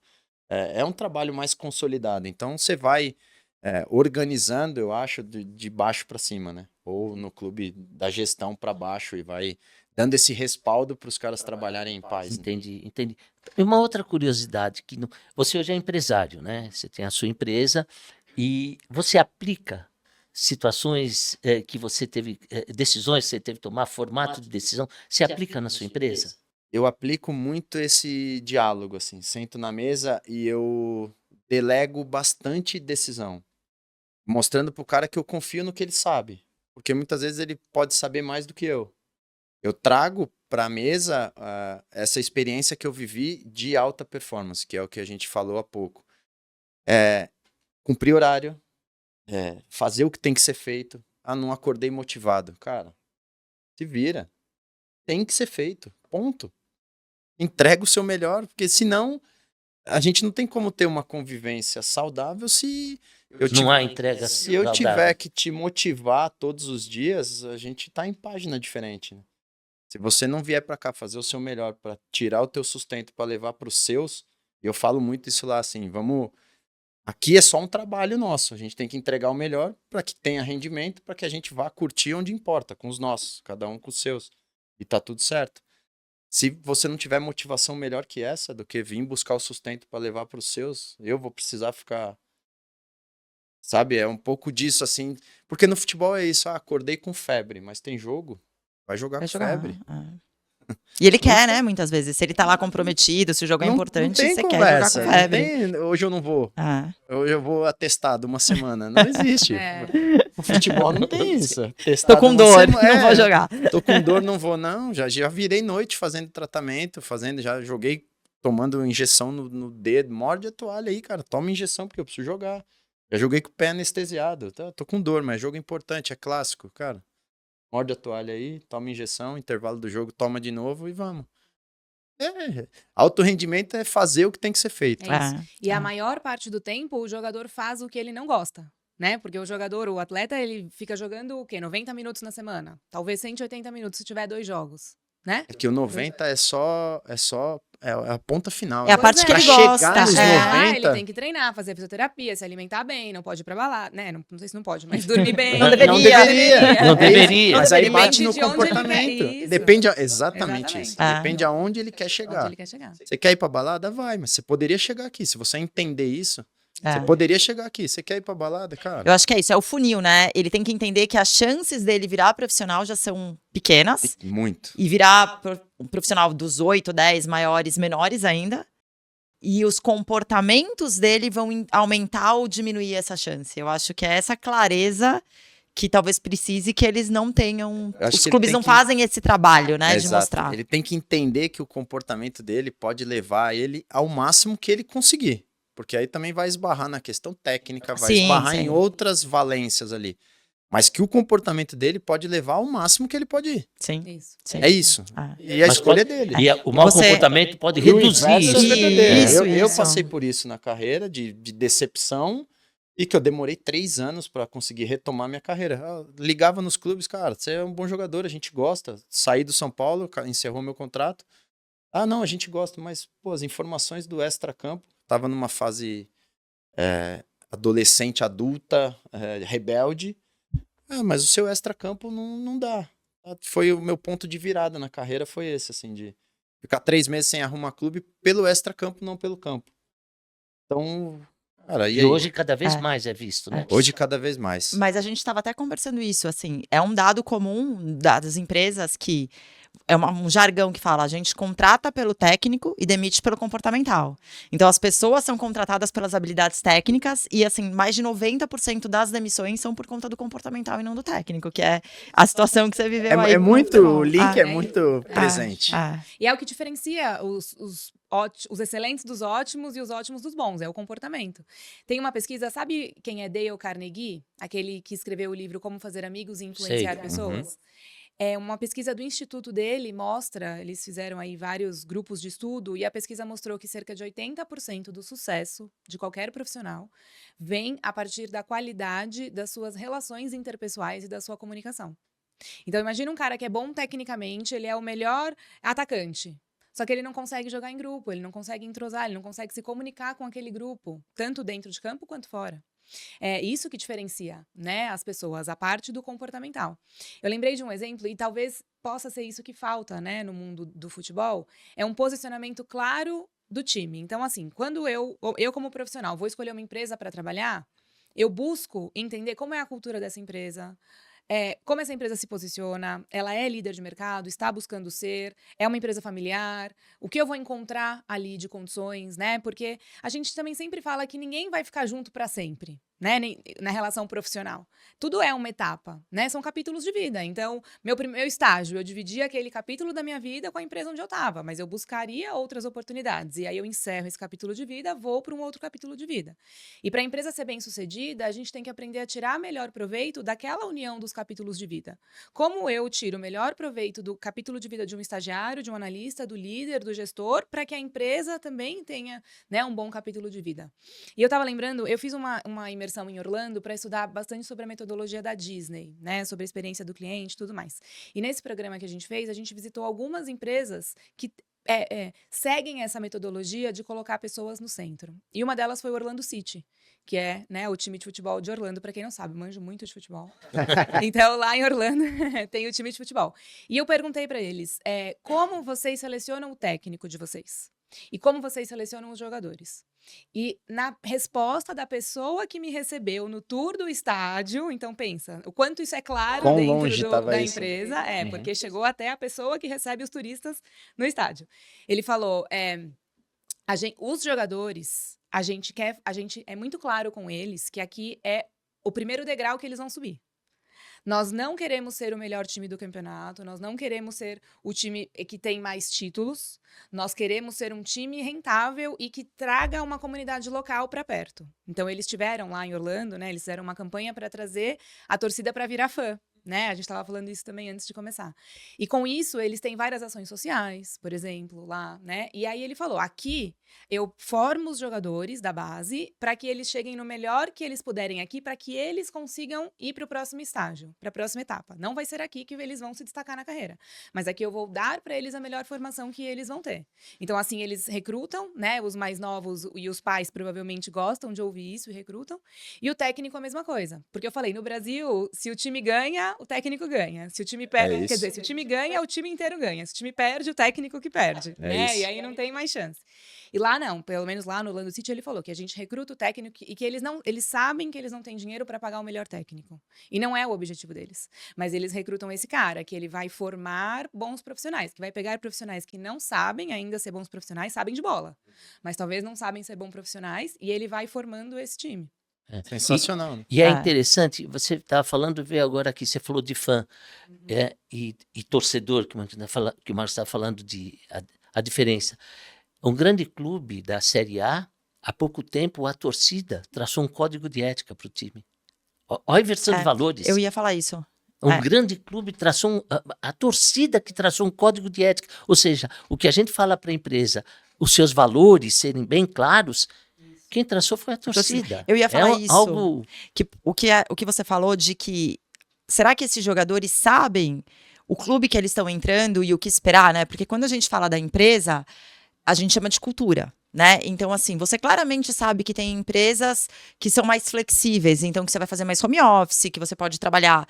É um trabalho mais consolidado. Então, você vai organizando, eu acho, de baixo para cima, né? Ou no clube da gestão para baixo e vai dando esse respaldo para os caras trabalharem em paz. Né? Entendi. E uma outra curiosidade, que você hoje é empresário, né? Você tem a sua empresa e você aplica situações que você teve, decisões que você teve que tomar, formato de decisão, você aplica na sua empresa? Eu aplico muito esse diálogo, assim, sento na mesa e eu delego bastante decisão, mostrando pro cara que eu confio no que ele sabe, porque muitas vezes ele pode saber mais do que eu. Eu trago para a mesa essa experiência que eu vivi de alta performance, que é o que a gente falou há pouco. Cumprir horário, fazer o que tem que ser feito. Não acordei motivado. Cara, se vira. Tem que ser feito. Ponto. Entrega o seu melhor, porque senão a gente não tem como ter uma convivência saudável se Não há entrega se eu saudável. tiver que te motivar todos os dias, a gente tá em página diferente, né? Se você não vier para cá fazer o seu melhor para tirar o teu sustento para levar para os seus, eu falo muito isso lá assim, aqui é só um trabalho nosso, a gente tem que entregar o melhor para que tenha rendimento, para que a gente vá curtir onde importa, com os nossos, cada um com os seus, e tá tudo certo. Se você não tiver motivação melhor que essa, do que vir buscar o sustento para levar para os seus, eu vou precisar ficar, sabe, é um pouco disso assim, porque no futebol é isso, acordei com febre, mas tem jogo, vai jogar com febre. E ele quer, né, muitas vezes. Se ele tá lá comprometido, se o jogo é importante, tem você conversa, quer jogar com febre. hoje eu não vou. Hoje eu vou atestado uma semana. Não existe. O futebol não tem isso. Tô com dor, não vou jogar. Tô com dor, não vou, não. Já virei noite fazendo tratamento, já joguei, tomando injeção no dedo. Morde a toalha aí, cara. Toma injeção, porque eu preciso jogar. Já joguei com o pé anestesiado. Tô com dor, mas jogo importante, é clássico, cara. Morde a toalha aí, toma injeção, intervalo do jogo, toma de novo e vamos. Alto rendimento é fazer o que tem que ser feito. E a maior parte do tempo, o jogador faz o que ele não gosta, né? Porque o atleta, ele fica jogando o quê? 90 minutos na semana. Talvez 180 minutos se tiver 2 jogos, né? É que o 90 é só a ponta final. É a né? parte que Pra ele chegar gosta. nos Ele 90, tem que treinar, fazer fisioterapia, se alimentar bem, não pode ir pra balada, né? Não sei se não pode, mas dormir bem. Não deveria. Não É deveria. isso. Mas aí Depende bate no de onde ele quer- comportamento. isso. Depende, exatamente isso. Ah. Depende aonde ele quer Onde chegar. ele quer chegar. Você quer ir pra balada? Vai, mas você poderia chegar aqui. Se você entender isso, É. você poderia chegar aqui. Você quer ir pra balada, cara? Eu acho que é isso, é o funil, né? Ele tem que entender que as chances dele virar profissional já são pequenas. Muito. E virar um profissional dos 8, 10 maiores, menores ainda. E os comportamentos dele vão aumentar ou diminuir essa chance. Eu acho que é essa clareza que talvez precise que eles não tenham. Eu acho Os que ele clubes tem não que- fazem esse trabalho, né? De Exato. mostrar. Ele tem que entender que o comportamento dele pode levar ele ao máximo que ele conseguir. Porque aí também vai esbarrar na questão técnica, vai Sim, esbarrar sim. em outras valências ali. Mas que o comportamento dele pode levar ao máximo que ele pode ir. Sim. Isso. Sim. É isso. Ah. E a Mas escolha pode- é dele. E o mau Você- comportamento pode E o reduzir inverso é isso. verdadeiro. Isso, Eu isso. passei por isso na carreira, de decepção, e que eu demorei 3 anos para conseguir retomar minha carreira. Eu ligava nos clubes, cara, você é um bom jogador, a gente gosta. Saí do São Paulo, encerrou meu contrato. Ah, não, a gente gosta, mas pô, as informações do extracampo, tava numa fase adolescente, adulta, rebelde. Ah, mas o seu extracampo não dá. Foi o meu ponto de virada na carreira, foi esse, assim, de ficar 3 meses sem arrumar clube pelo extracampo, não pelo campo. Então, cara, e E aí? hoje cada vez É. mais é visto, né? Hoje cada vez mais. Mas a gente estava até conversando isso, assim, é um dado comum das empresas que é um jargão que fala, a gente contrata pelo técnico e demite pelo comportamental. Então, as pessoas são contratadas pelas habilidades técnicas e, assim, mais de 90% das demissões são por conta do comportamental e não do técnico, que é a situação que você viveu aí. É no muito, futebol. o link Ah, é muito presente. E é o que diferencia os excelentes dos ótimos e os ótimos dos bons, é o comportamento. Tem uma pesquisa, sabe quem é Dale Carnegie? Aquele que escreveu o livro Como Fazer Amigos e Influenciar Sei. Pessoas? É uma pesquisa do instituto dele, mostra, eles fizeram aí vários grupos de estudo, e a pesquisa mostrou que cerca de 80% do sucesso de qualquer profissional vem a partir da qualidade das suas relações interpessoais e da sua comunicação. Então, imagina um cara que é bom tecnicamente, ele é o melhor atacante. Só que ele não consegue jogar em grupo, ele não consegue entrosar, ele não consegue se comunicar com aquele grupo, tanto dentro de campo quanto fora. É isso que diferencia, né, as pessoas, a parte do comportamental. Eu lembrei de um exemplo, e talvez possa ser isso que falta, né, no mundo do futebol, é um posicionamento claro do time. Então, assim, quando eu como profissional vou escolher uma empresa para trabalhar, eu busco entender como é a cultura dessa empresa, como essa empresa se posiciona, ela é líder de mercado, está buscando ser, é uma empresa familiar, o que eu vou encontrar ali de condições, né? Porque a gente também sempre fala que ninguém vai ficar junto para sempre, né? Na relação profissional. Tudo é uma etapa, né? São capítulos de vida. Então, meu estágio, eu dividia aquele capítulo da minha vida com a empresa onde eu estava, mas eu buscaria outras oportunidades. E aí eu encerro esse capítulo de vida, vou para um outro capítulo de vida. E para a empresa ser bem-sucedida, a gente tem que aprender a tirar melhor proveito daquela união dos capítulos de vida. Como eu tiro o melhor proveito do capítulo de vida de um estagiário, de um analista, do líder, do gestor, para que a empresa também tenha, né, um bom capítulo de vida. E eu estava lembrando, eu fiz uma imersão em Orlando para estudar bastante sobre a metodologia da Disney, né, sobre a experiência do cliente e tudo mais. E nesse programa que a gente fez, a gente visitou algumas empresas que seguem essa metodologia de colocar pessoas no centro. E uma delas foi o Orlando City, que é, né, o time de futebol de Orlando, para quem não sabe, manjo muito de futebol. Então, lá em Orlando tem o time de futebol. E eu perguntei para eles, como vocês selecionam o técnico de vocês? E como vocês selecionam os jogadores? E na resposta da pessoa que me recebeu no tour do estádio, então pensa, o quanto isso é claro Quão dentro longe tava da isso? empresa, porque chegou até a pessoa que recebe os turistas no estádio. Ele falou, os jogadores, a gente é muito claro com eles que aqui é o primeiro degrau que eles vão subir. Nós não queremos ser o melhor time do campeonato, nós não queremos ser o time que tem mais títulos, nós queremos ser um time rentável e que traga uma comunidade local para perto. Então, eles estiveram lá em Orlando, né? Eles fizeram uma campanha para trazer a torcida para virar fã. né? A gente estava falando isso também antes de começar. E com isso, eles têm várias ações sociais, por exemplo, lá, né? E aí ele falou, aqui eu formo os jogadores da base para que eles cheguem no melhor que eles puderem aqui, para que eles consigam ir para o próximo estágio, para a próxima etapa. Não vai ser aqui que eles vão se destacar na carreira, mas aqui eu vou dar para eles a melhor formação que eles vão ter. Então, assim, eles recrutam, né? Os mais novos e os pais provavelmente gostam de ouvir isso e recrutam. E o técnico a mesma coisa. Porque eu falei, no Brasil, se o time ganha, o técnico ganha. Se o time perde, quer dizer, se o time ganha, o time inteiro ganha. Se o time perde, o técnico que perde, né? isso. E aí não tem mais chance. E lá não, pelo menos lá no Orlando City ele falou que a gente recruta o técnico e que eles sabem que eles não têm dinheiro para pagar o melhor técnico. E não é o objetivo deles. Mas eles recrutam esse cara, que ele vai formar bons profissionais, que vai pegar profissionais que não sabem ainda ser bons profissionais, sabem de bola, mas talvez não sabem ser bons profissionais, e ele vai formando esse time. Sensacional. E é interessante, você estava falando, vê agora aqui, você falou de fã e torcedor, que o Marcos estava falando a diferença. Um grande clube da Série A, há pouco tempo, a torcida traçou um código de ética para o time. Olha a inversão de valores. Eu ia falar isso. Um grande clube traçou a torcida que traçou um código de ética. Ou seja, o que a gente fala para a empresa, os seus valores serem bem claros, quem traçou foi a torcida. Eu ia falar isso. Algo... O que você falou de que... Será que esses jogadores sabem o clube que eles estão entrando e o que esperar, né? Porque quando a gente fala da empresa, a gente chama de cultura, né? Então, assim, você claramente sabe que tem empresas que são mais flexíveis, então que você vai fazer mais home office, que você pode trabalhar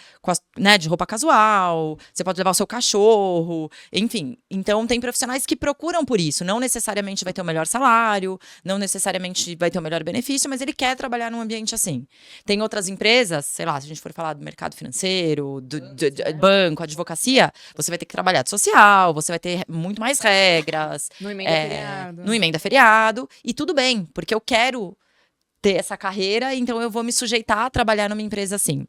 de roupa casual, você pode levar o seu cachorro, enfim. Então, tem profissionais que procuram por isso. Não necessariamente vai ter o melhor salário, não necessariamente vai ter o melhor benefício, mas ele quer trabalhar num ambiente assim. Tem outras empresas, sei lá, se a gente for falar do mercado financeiro, banco, advocacia, você vai ter que trabalhar de social, você vai ter muito mais regras. No emenda feriado. No emenda feriado. E tudo bem, porque eu quero ter essa carreira, então eu vou me sujeitar a trabalhar numa empresa assim.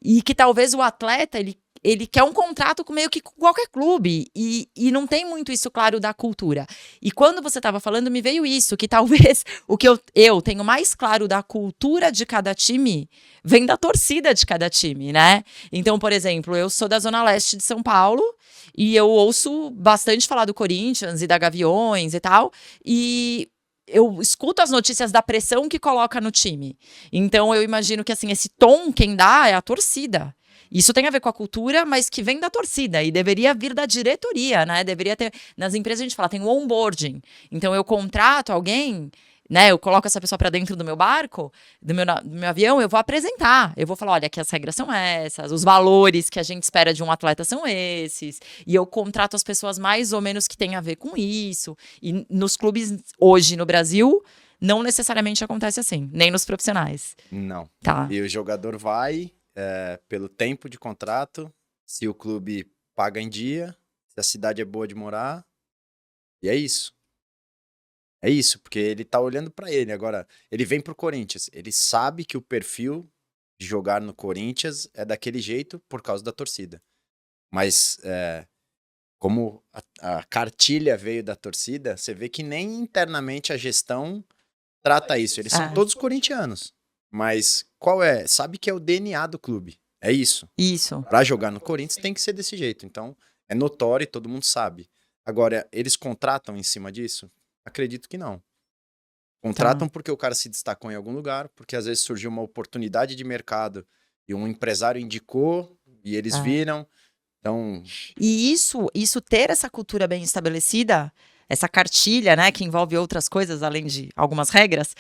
E que talvez o atleta, ele quer um contrato com meio que qualquer clube, e não tem muito isso claro da cultura. E quando você estava falando, me veio isso, que talvez o que eu tenho mais claro da cultura de cada time vem da torcida de cada time, né? Então, por exemplo, eu sou da Zona Leste de São Paulo, e eu ouço bastante falar do Corinthians e da Gaviões e tal, e eu escuto as notícias da pressão que coloca no time. Então, eu imagino que, assim, esse tom quem dá é a torcida. Isso tem a ver com a cultura, mas que vem da torcida e deveria vir da diretoria, né? Deveria ter... Nas empresas a gente fala, tem o onboarding. Então, eu contrato alguém... Né, eu coloco essa pessoa para dentro do meu barco, do meu avião, eu vou apresentar. Eu vou falar, olha, aqui as regras são essas, os valores que a gente espera de um atleta são esses. E eu contrato as pessoas mais ou menos que têm a ver com isso. E nos clubes hoje no Brasil, não necessariamente acontece assim, nem nos profissionais. Não. Tá. E o jogador vai pelo tempo de contrato, se o clube paga em dia, se a cidade é boa de morar, e é isso. É isso, porque ele tá olhando pra ele. Agora, ele vem pro Corinthians. Ele sabe que o perfil de jogar no Corinthians é daquele jeito por causa da torcida. Mas, como a cartilha veio da torcida, você vê que nem internamente a gestão trata isso. Eles são todos corintianos. Mas qual é? Sabe que é o DNA do clube. É isso. Isso. Pra jogar no Corinthians tem que ser desse jeito. Então, é notório e todo mundo sabe. Agora, eles contratam em cima disso? Acredito que não. Contratam porque o cara se destacou em algum lugar, porque às vezes surgiu uma oportunidade de mercado e um empresário indicou e eles viram. Então... E isso ter essa cultura bem estabelecida, essa cartilha, né, que envolve outras coisas além de algumas regras,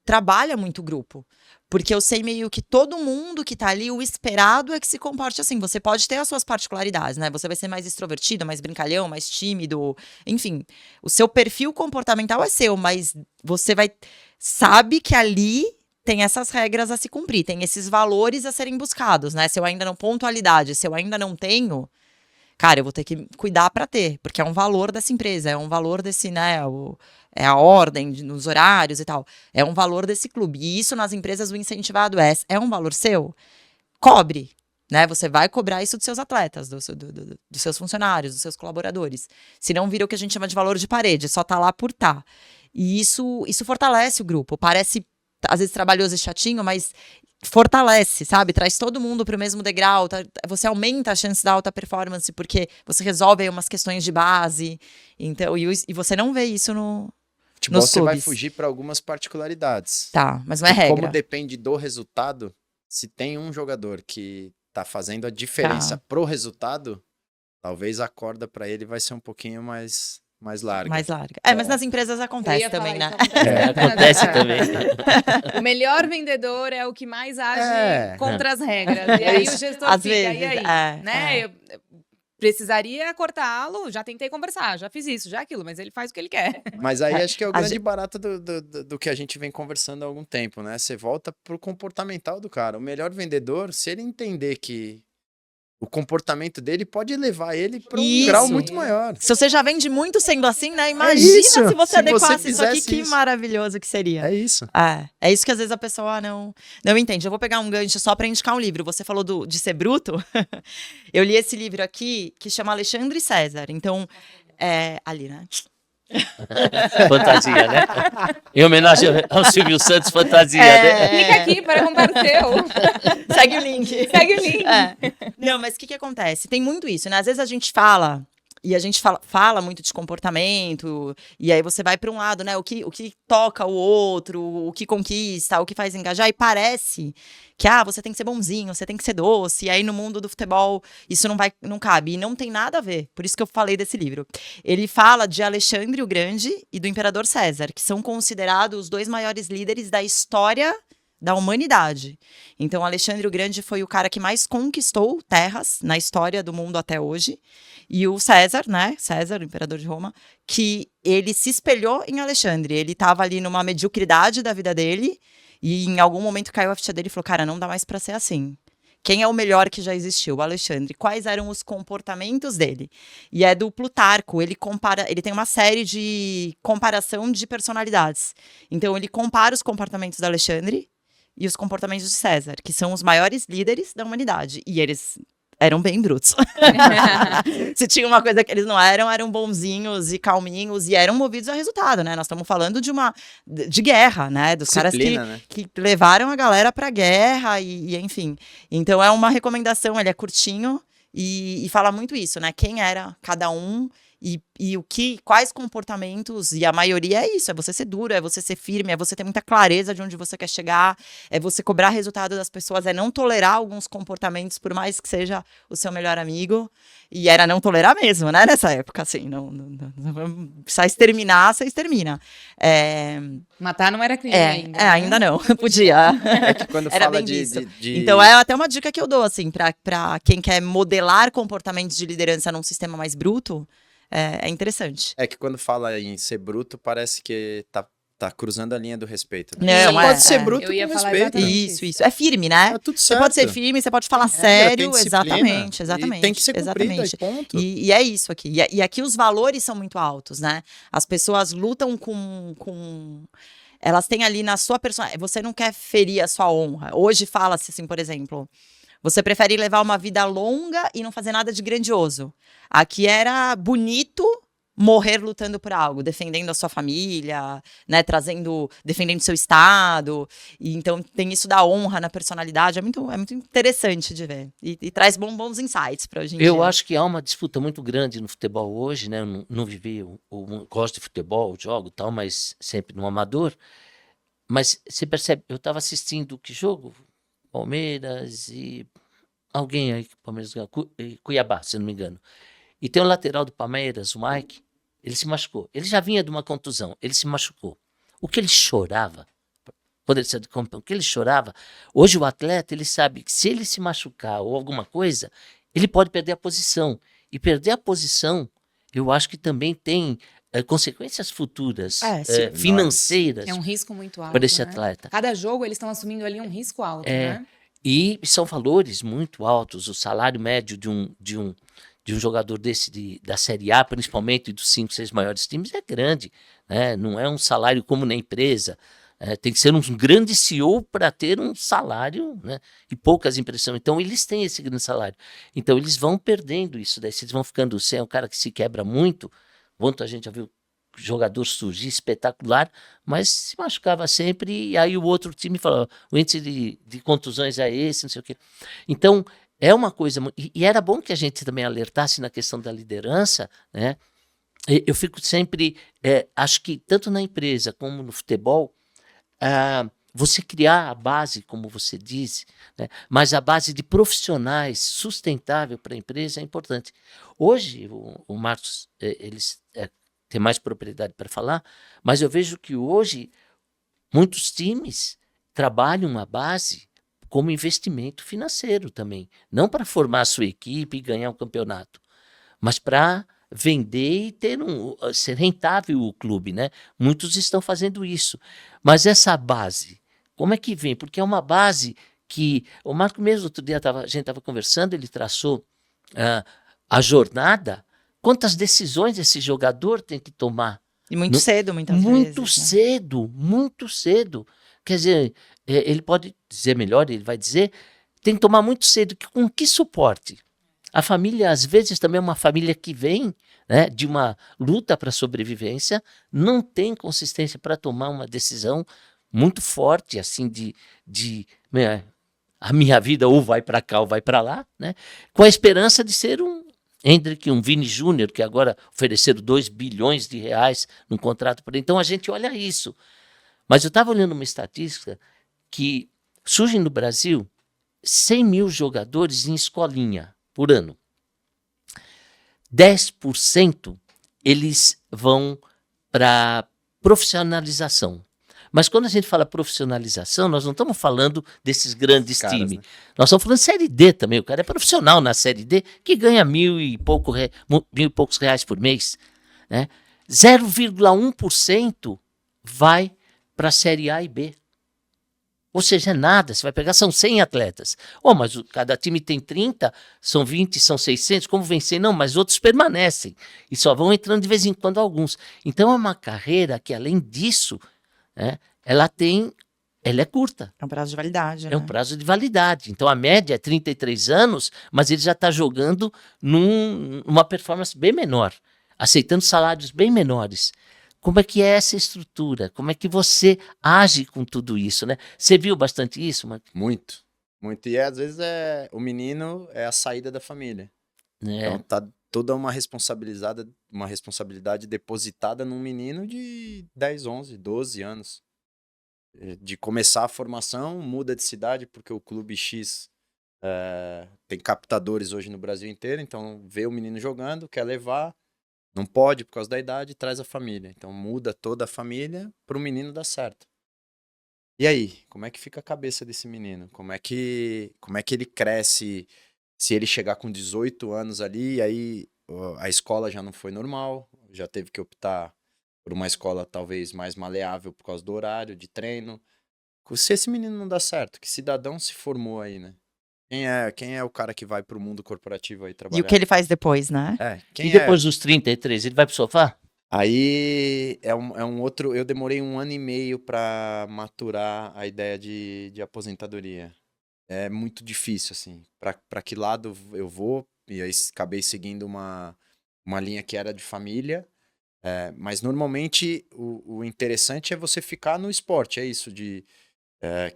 trabalha muito o grupo. Porque eu sei meio que todo mundo que tá ali, o esperado é que se comporte assim. Você pode ter as suas particularidades, né? Você vai ser mais extrovertido, mais brincalhão, mais tímido. Enfim, o seu perfil comportamental é seu, mas você sabe que ali tem essas regras a se cumprir, tem esses valores a serem buscados, né? Se eu ainda não... Pontualidade, se eu ainda não tenho... Cara, eu vou ter que cuidar para ter, porque é um valor dessa empresa, é um valor desse, né, é a ordem nos horários e tal, é um valor desse clube. E isso nas empresas o incentivado é um valor seu? Cobre, né? Você vai cobrar isso dos seus atletas, dos seus funcionários, dos seus colaboradores. Se não vira o que a gente chama de valor de parede, só tá lá por tá. E isso fortalece o grupo. Parece às vezes trabalhoso e chatinho, mas fortalece, sabe? Traz todo mundo para o mesmo degrau, você aumenta a chance da alta performance, porque você resolve aí umas questões de base, então, e você não vê isso Futebol nos você vai clubes. fugir para algumas particularidades. Tá, mas não é E regra. como depende do resultado, se tem um jogador que tá fazendo a diferença pro resultado, talvez a corda para ele vai ser um pouquinho mais larga. Mais larga. Mas nas empresas acontece também, né? Acontece também. O melhor vendedor é o que mais age contra as regras. E É aí isso. o gestor Às fica, vezes, e aí? Né? Eu precisaria cortá-lo, já tentei conversar, já fiz isso, já aquilo, mas ele faz o que ele quer. Mas aí acho que é o A grande gente- barato do que a gente vem conversando há algum tempo, né? Você volta pro comportamental do cara. O melhor vendedor, se ele entender que o comportamento dele pode levar ele para um Isso. grau muito maior. Se você já vende muito sendo assim, né? Imagina isso. se você Se adequasse você isso aqui, fizesse que isso. maravilhoso que seria. É isso. É isso que às vezes a pessoa não entende. Eu vou pegar um gancho só para indicar um livro. Você falou de ser bruto. Eu li esse livro aqui que chama Alexandre César. Então, ali, né? Fantasia, né? Em homenagem ao Silvio Santos, fantasia, né? Clica aqui para comprar o seu. Segue o link. Segue o link. Não, mas o que acontece? Tem muito isso, né? Às vezes a gente fala. E a gente fala muito de comportamento, e aí você vai para um lado, né? O que toca o outro, o que conquista, o que faz engajar, e parece que você tem que ser bonzinho, você tem que ser doce, e aí no mundo do futebol isso não cabe, e não tem nada a ver. Por isso que eu falei desse livro. Ele fala de Alexandre o Grande e do Imperador César, que são considerados os 2 maiores líderes da história da humanidade. Então, Alexandre o Grande foi o cara que mais conquistou terras na história do mundo até hoje. E o César, né? César, o imperador de Roma, que ele se espelhou em Alexandre. Ele estava ali numa mediocridade da vida dele e em algum momento caiu a ficha dele e falou, cara, não dá mais para ser assim. Quem é o melhor que já existiu? O Alexandre. Quais eram os comportamentos dele? E é do Plutarco. Ele tem uma série de comparação de personalidades. Então, ele compara os comportamentos do Alexandre e os comportamentos de César, que são os maiores líderes da humanidade. E eles eram bem brutos. Se tinha uma coisa que eles não eram bonzinhos e calminhos e eram movidos a resultado, né? Nós estamos falando de guerra, né? Dos caras que levaram a galera pra guerra e enfim. Então é uma recomendação, ele é curtinho e fala muito isso, né? Quem era cada um e quais comportamentos, e a maioria é isso, é você ser duro, é você ser firme, é você ter muita clareza de onde você quer chegar, é você cobrar resultado das pessoas, é não tolerar alguns comportamentos, por mais que seja o seu melhor amigo, e era não tolerar mesmo, né, nessa época, assim, não precisa exterminar, você extermina. Matar não era crime ainda. Né? Ainda não, podia. É que quando era fala bem Então é até uma dica que eu dou, assim, pra quem quer modelar comportamentos de liderança num sistema mais bruto, é interessante. É que quando fala em ser bruto, parece que tá cruzando a linha do respeito. Né? Você pode ser bruto eu ia com falar respeito. Isso. É firme, né? É tudo você certo. pode ser firme, você pode falar sério. Exatamente. E tem que ser cumprido, aí, ponto. E é isso aqui. E aqui os valores são muito altos, né? As pessoas lutam com... Elas têm ali na sua personalidade... Você não quer ferir a sua honra. Hoje fala-se assim, por exemplo... Você prefere levar uma vida longa e não fazer nada de grandioso. Aqui era bonito morrer lutando por algo, defendendo a sua família, né, defendendo seu estado. E então tem isso da honra na personalidade, é muito interessante de ver. E traz bons insights para hoje em dia. Eu acho que há uma disputa muito grande no futebol hoje, né? Eu não vivi, gosto de futebol, jogo e tal, mas sempre no amador. Mas você percebe, eu estava assistindo que jogo? Palmeiras e alguém aí, Palmeiras ganhou, Cuiabá, se não me engano. E tem o lateral do Palmeiras, o Mike, ele se machucou. Ele já vinha de uma contusão, ele se machucou. O que ele chorava, o que ele chorava, hoje o atleta, ele sabe que se ele se machucar ou alguma coisa, ele pode perder a posição. E perder a posição, eu acho que também tem consequências futuras, financeiras. É um risco muito alto, para esse né? atleta. Cada jogo eles estão assumindo ali um risco alto, né? E são valores muito altos. O salário médio de um jogador desse da Série A, principalmente dos 5, 6 maiores times, é grande, né? Não é um salário como na empresa. Tem que ser um grande CEO para ter um salário, né? E poucas impressões. Então, eles têm esse grande salário. Então, eles vão perdendo isso daí. Eles vão ficando sem. É um cara que se quebra muito. Ontem a gente já viu jogador surgia espetacular, mas se machucava sempre, e aí o outro time falava, o índice de contusões é esse, não sei o quê. Então, é uma coisa... E era bom que a gente também alertasse na questão da liderança, né? Eu fico sempre... acho que tanto na empresa como no futebol, você criar a base, como você disse, né? Mas a base de profissionais sustentável para a empresa é importante. Hoje, o Marcos, eles têm mais propriedade para falar, mas eu vejo que hoje muitos times trabalham a base como investimento financeiro também, não para formar a sua equipe e ganhar um campeonato, mas para vender e ser rentável o clube, né? Muitos estão fazendo isso. Mas essa base, como é que vem? Porque é uma base que... O Marco mesmo, outro dia, a gente estava conversando, ele traçou a jornada, quantas decisões esse jogador tem que tomar. E muito cedo, muitas vezes. Muito cedo, muito cedo. Quer dizer, ele pode dizer melhor, ele vai dizer, tem que tomar muito cedo. Com que suporte? A família, às vezes, também é uma família que vem, né, de uma luta para a sobrevivência, não tem consistência para tomar uma decisão muito forte, assim, a minha vida ou vai para cá ou vai para lá, né, com a esperança de ser um Hendrick, um Vini Júnior, que agora ofereceram 2 bilhões de reais num contrato para ele. Então a gente olha isso. Mas eu estava olhando uma estatística que surge no Brasil 100 mil jogadores em escolinha por ano. 10% eles vão para profissionalização. Mas quando a gente fala profissionalização, nós não estamos falando desses grandes times. Né? Nós estamos falando de Série D também. O cara é profissional na Série D que ganha mil e poucos reais por mês. Né? 0,1% vai para a Série A e B. Ou seja, é nada, você vai pegar, são 100 atletas. Mas cada time tem 30, são 20, são 600, como vencer? Não, mas outros permanecem. E só vão entrando de vez em quando alguns. Então é uma carreira que, além disso, ela é curta. É um prazo de validade. É um prazo de validade. Então a média é 33 anos, mas ele já está jogando numa performance bem menor, aceitando salários bem menores. Como é que é essa estrutura? Como é que você age com tudo isso, né? Você viu bastante isso, Marcos? Muito, muito. E às vezes o menino é a saída da família. Então tá toda uma responsabilidade depositada num menino de 10, 11, 12 anos. De começar a formação, muda de cidade, porque o Clube X tem captadores hoje no Brasil inteiro, então vê o menino jogando, quer levar, não pode por causa da idade, traz a família. Então muda toda a família para o menino dar certo. E aí, como é que fica a cabeça desse menino? Como é que ele cresce se ele chegar com 18 anos ali, e aí a escola já não foi normal, já teve que optar por uma escola talvez mais maleável por causa do horário de treino. Se esse menino não dá certo, que cidadão se formou aí, né? Quem é o cara que vai pro mundo corporativo aí trabalhar? E o que ele faz depois, né? E depois dos 33, ele vai pro sofá? Aí é um outro... Eu demorei 1 ano e meio pra maturar a ideia de aposentadoria. É muito difícil, assim. Pra que lado eu vou? E aí acabei seguindo uma linha que era de família. Mas normalmente o interessante é você ficar no esporte. É isso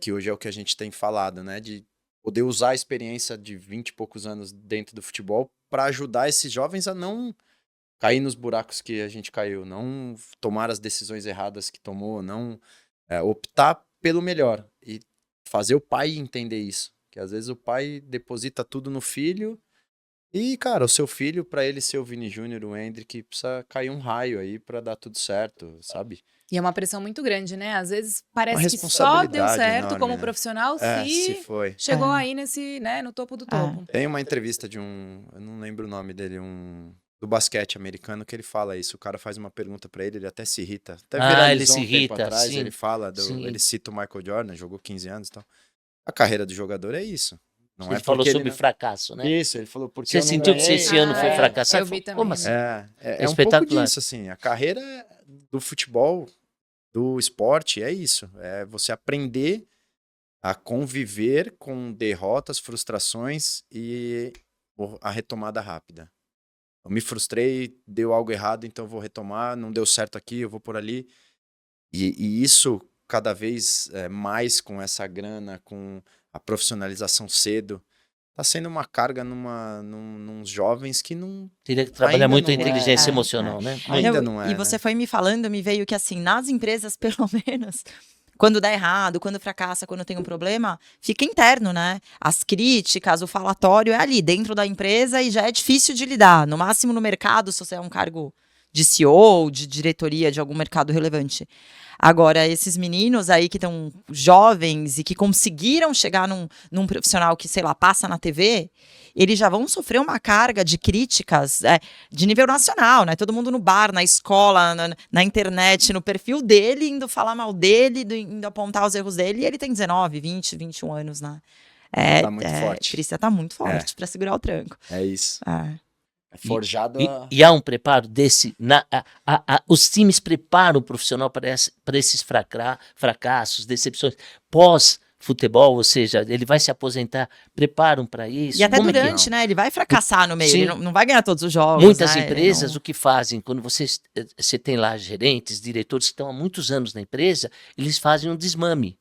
que hoje é o que a gente tem falado, né? De poder usar a experiência de 20 e poucos anos dentro do futebol para ajudar esses jovens a não cair nos buracos que a gente caiu, não tomar as decisões erradas que tomou, não optar pelo melhor e fazer o pai entender isso, que às vezes o pai deposita tudo no filho e, cara, o seu filho, para ele ser o Vini Júnior, o Hendrick, precisa cair um raio aí para dar tudo certo, sabe? E é uma pressão muito grande, né? Às vezes parece que só deu certo enorme, como né? profissional se foi. chegou aí no topo do topo. Tem uma entrevista de eu não lembro o nome dele, do basquete americano, que ele fala isso. O cara faz uma pergunta pra ele até se irrita. Até viralizou ele se irrita, tempo atrás, sim. ele fala, ele cita o Michael Jordan, jogou 15 anos e tal. A carreira do jogador é isso. Não ele é falou sobre não... fracasso, né? Isso, ele falou porque você sentiu que esse ano foi fracassado? Eu vi também. Como assim? É um pouco disso, assim. A carreira do futebol, do esporte, é isso. É você aprender a conviver com derrotas, frustrações e a retomada rápida. Eu me frustrei, deu algo errado, então eu vou retomar, não deu certo aqui, eu vou por ali. E isso, cada vez mais com essa grana, com a profissionalização cedo, tá sendo uma carga nos jovens que não... Teria que trabalhar Ainda muito a não é. inteligência emocional, né? Ainda Eu- não é, E você né? foi me falando, me veio que assim, nas empresas, pelo menos, quando dá errado, quando fracassa, quando tem um problema, fica interno, né? As críticas, o falatório é ali, dentro da empresa e já é difícil de lidar. No máximo no mercado, se você é um cargo de CEO, de diretoria de algum mercado relevante. Agora, esses meninos aí que estão jovens e que conseguiram chegar num profissional que, sei lá, passa na TV, eles já vão sofrer uma carga de críticas de nível nacional, né? Todo mundo no bar, na escola, na internet, no perfil dele, indo falar mal dele, indo apontar os erros dele, e ele tem 19, 20, 21 anos, né? Tá muito forte. Precisa estar muito forte para segurar o tranco. É isso. É. É forjado E há um preparo desse. Os times preparam o profissional para esses fracassos, decepções pós-futebol, ou seja, ele vai se aposentar, preparam para isso. E até Como é que durante, né? Ele vai fracassar no meio, Sim. ele não vai ganhar todos os jogos. Muitas né? empresas, Ele o que fazem, quando você tem lá gerentes, diretores que estão há muitos anos na empresa, eles fazem um desmame.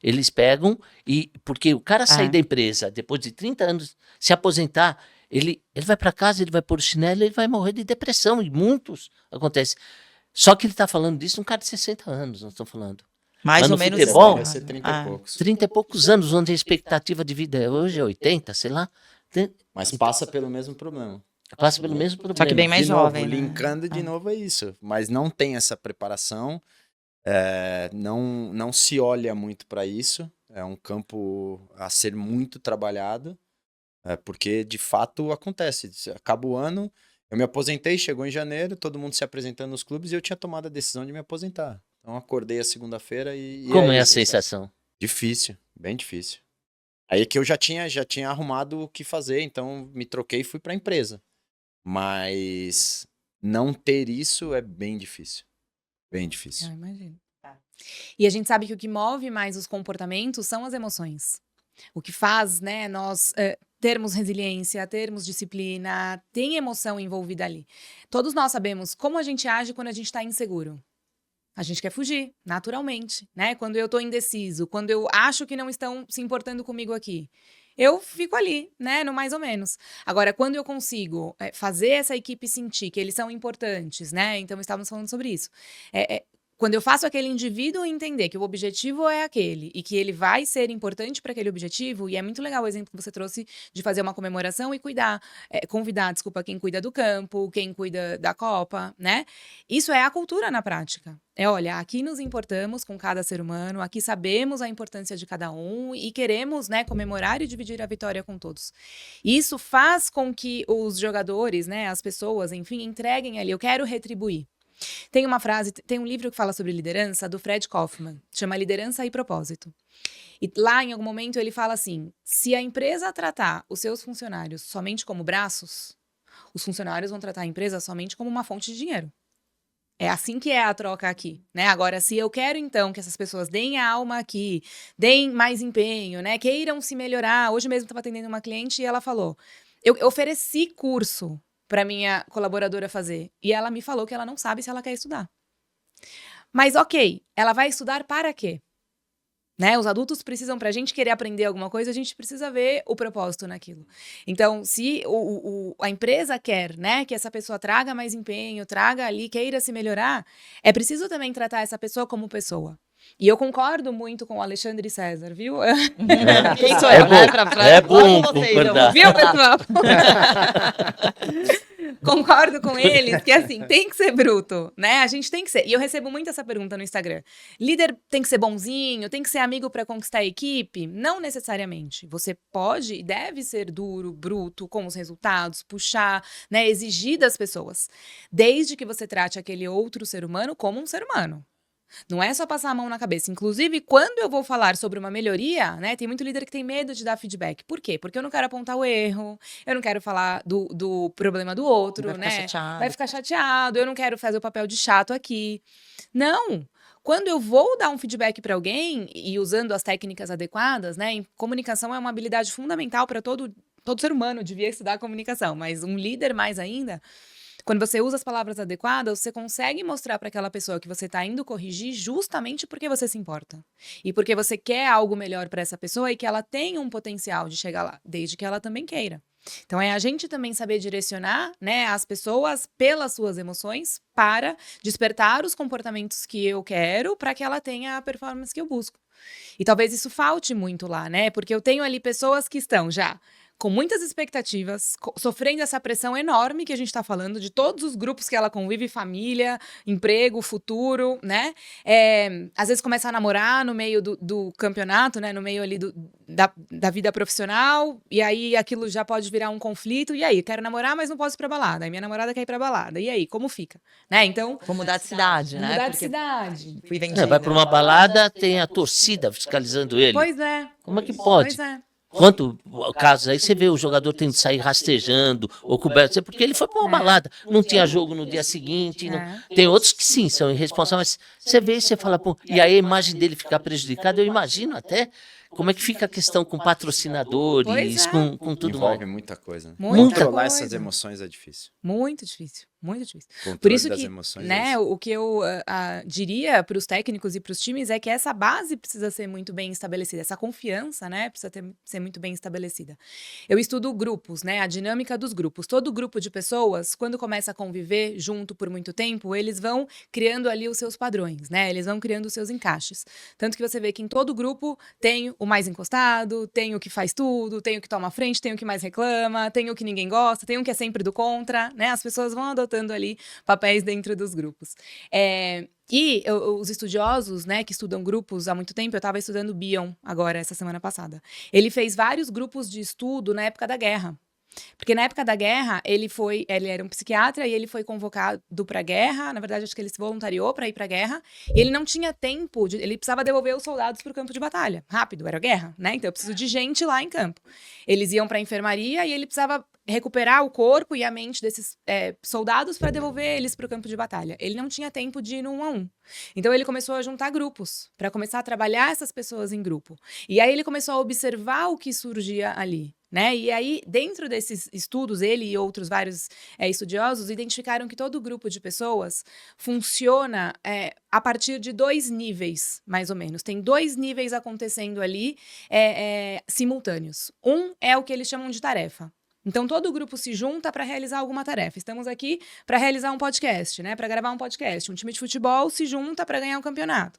Eles pegam porque o cara sair da empresa, depois de 30 anos, se aposentar, ele vai para casa, ele vai pôr o chinelo, ele vai morrer de depressão, e muitos acontece. Só que ele está falando disso um cara de 60 anos, nós estamos falando. mais Mas ou no menos futebol, vai ser 30 e poucos. 30 e poucos anos, onde a expectativa de vida hoje é 80, sei lá. Mas passa pelo mesmo problema. Passa pelo mesmo problema. Só que bem mais De novo, jovem, né? linkando de novo é isso. Mas não tem essa preparação, não se olha muito para isso. É um campo a ser muito trabalhado, porque de fato acontece. Acaba o ano, eu me aposentei, chegou em janeiro, todo mundo se apresentando nos clubes e eu tinha tomado a decisão de me aposentar. Então acordei a segunda-feira e Como é a isso, sensação? Difícil, bem difícil. Aí que eu já tinha arrumado o que fazer, então me troquei e fui para a empresa. Mas não ter isso é bem difícil. Bem difícil. Eu imagino. E a gente sabe que o que move mais os comportamentos são as emoções. O que faz, né, nós termos resiliência, termos disciplina, tem emoção envolvida ali. Todos nós sabemos como a gente age quando a gente está inseguro. A gente quer fugir, naturalmente, né? Quando eu tô indeciso, quando eu acho que não estão se importando comigo aqui. Eu fico ali, né, no mais ou menos. Agora, quando eu consigo fazer essa equipe sentir que eles são importantes, né? Então, estávamos falando sobre isso. Quando eu faço aquele indivíduo entender que o objetivo é aquele e que ele vai ser importante para aquele objetivo, e é muito legal o exemplo que você trouxe de fazer uma comemoração e convidar, quem cuida do campo, quem cuida da Copa, né? Isso é a cultura na prática. Olha, aqui nos importamos com cada ser humano, aqui sabemos a importância de cada um e queremos, né, comemorar e dividir a vitória com todos. Isso faz com que os jogadores, né, as pessoas, enfim, entreguem ali, eu quero retribuir. Tem uma frase, tem um livro que fala sobre liderança, do Fred Kaufman, chama Liderança e Propósito. E lá, em algum momento, ele fala assim, se a empresa tratar os seus funcionários somente como braços, os funcionários vão tratar a empresa somente como uma fonte de dinheiro. É assim que é a troca aqui, né? Agora, se eu quero, então, que essas pessoas deem a alma aqui, deem mais empenho, né? Queiram se melhorar. Hoje mesmo estava atendendo uma cliente e ela falou, eu ofereci curso para minha colaboradora fazer. E ela me falou que ela não sabe se ela quer estudar. Mas ok, ela vai estudar para quê? Né? Os adultos precisam, para a gente querer aprender alguma coisa, a gente precisa ver o propósito naquilo. Então, se a empresa quer, né, que essa pessoa traga mais empenho, traga ali, queira se melhorar, é preciso também tratar essa pessoa como pessoa. E eu concordo muito com o Alexandre César, viu? Quem sou eu, né? É bom concordar. Viu, pessoal? Concordo com eles que, assim, tem que ser bruto, né? A gente tem que ser. E eu recebo muito essa pergunta no Instagram. Líder tem que ser bonzinho? Tem que ser amigo para conquistar a equipe? Não necessariamente. Você pode e deve ser duro, bruto, com os resultados, puxar, né? Exigir das pessoas. Desde que você trate aquele outro ser humano como um ser humano. Não é só passar a mão na cabeça. Inclusive, quando eu vou falar sobre uma melhoria, né? Tem muito líder que tem medo de dar feedback. Por quê? Porque eu não quero apontar o erro, eu não quero falar do problema do outro, Vai ficar né? chateado. Vai ficar chateado, eu não quero fazer o papel de chato aqui. Não! Quando eu vou dar um feedback para alguém, e usando as técnicas adequadas, né? Comunicação é uma habilidade fundamental para todo todo ser humano devia estudar comunicação, mas um líder mais ainda, quando você usa as palavras adequadas, você consegue mostrar para aquela pessoa que você está indo corrigir justamente porque você se importa. E porque você quer algo melhor para essa pessoa e que ela tenha um potencial de chegar lá, desde que ela também queira. Então, é a gente também saber direcionar, né, as pessoas pelas suas emoções para despertar os comportamentos que eu quero para que ela tenha a performance que eu busco. E talvez isso falte muito lá, né? Porque eu tenho ali pessoas que estão já com muitas expectativas, sofrendo essa pressão enorme que a gente está falando, de todos os grupos que ela convive, família, emprego, futuro, né? Às vezes começa a namorar no meio do campeonato, né? No meio ali da vida profissional, e aí aquilo já pode virar um conflito. E aí, quero namorar, mas não posso ir pra balada. Aí minha namorada quer ir pra balada. E aí, como fica? Né? Então, Vou mudar de cidade, né? mudar de Porque cidade. fui vendida. Vai para uma balada, tem a torcida fiscalizando ele. Pois é. Como é que pode? Pois é. Quanto casos aí você vê o jogador tendo que sair rastejando ou coberto, porque ele foi para uma balada, não tinha jogo no dia seguinte. Tem outros que sim, são irresponsáveis, mas você vê e você fala, pô, e aí a imagem dele ficar prejudicada, eu imagino até como é que fica a questão com patrocinadores, com tudo mais. Envolve muita coisa. Né? Muita Controlar coisa. essas emoções é difícil. Muito difícil, muito difícil. Controle Por isso das que, emoções é né, isso. o que eu diria para os técnicos e para os times é que essa base precisa ser muito bem estabelecida, essa confiança, né, precisa ser muito bem estabelecida. Eu estudo grupos, né, a dinâmica dos grupos. Todo grupo de pessoas, quando começa a conviver junto por muito tempo, eles vão criando ali os seus padrões, né, eles vão criando os seus encaixes. Tanto que você vê que em todo grupo tem o mais encostado, tem o que faz tudo, tem o que toma a frente, tem o que mais reclama, tem o que ninguém gosta, tem o que é sempre do contra, né? As pessoas vão adotando ali papéis dentro dos grupos. E os estudiosos, né, que estudam grupos há muito tempo, eu estava estudando Bion agora, essa semana passada. Ele fez vários grupos de estudo na época da guerra. Porque na época da guerra, ele era um psiquiatra e ele foi convocado para a guerra. Na verdade, acho que ele se voluntariou para ir para a guerra. E ele não tinha tempo, ele precisava devolver os soldados para o campo de batalha. Rápido, era guerra, né? Então eu preciso de gente lá em campo. Eles iam para a enfermaria e ele precisava recuperar o corpo e a mente desses soldados para devolver eles para o campo de batalha. Ele não tinha tempo de ir no 1 a 1. Então ele começou a juntar grupos, para começar a trabalhar essas pessoas em grupo. E aí ele começou a observar o que surgia ali. Né? E aí, dentro desses estudos, ele e outros vários estudiosos identificaram que todo grupo de pessoas funciona a partir de 2 níveis, mais ou menos. Tem 2 níveis acontecendo ali simultâneos. Um é o que eles chamam de tarefa. Então, todo grupo se junta para realizar alguma tarefa. Estamos aqui para realizar um podcast, né? Para gravar um podcast. Um time de futebol se junta para ganhar um campeonato.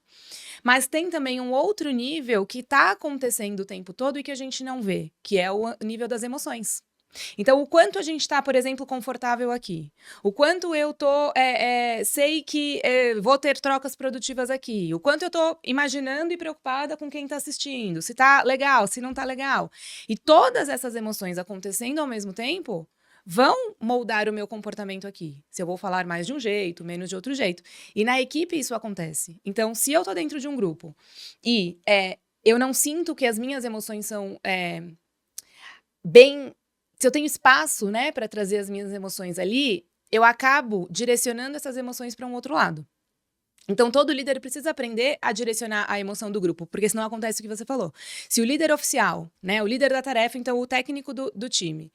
Mas tem também um outro nível que está acontecendo o tempo todo e que a gente não vê, que é o nível das emoções. Então, o quanto a gente está, por exemplo, confortável aqui. O quanto eu sei que vou ter trocas produtivas aqui. O quanto eu estou imaginando e preocupada com quem está assistindo. Se está legal, se não está legal. E todas essas emoções acontecendo ao mesmo tempo vão moldar o meu comportamento aqui. Se eu vou falar mais de um jeito, menos de outro jeito. E na equipe isso acontece. Então, se eu estou dentro de um grupo e eu não sinto que as minhas emoções são bem... Se eu tenho espaço, né, para trazer as minhas emoções ali, eu acabo direcionando essas emoções para um outro lado. Então, todo líder precisa aprender a direcionar a emoção do grupo, porque senão acontece o que você falou. Se o líder oficial, né, o líder da tarefa, então o técnico do time,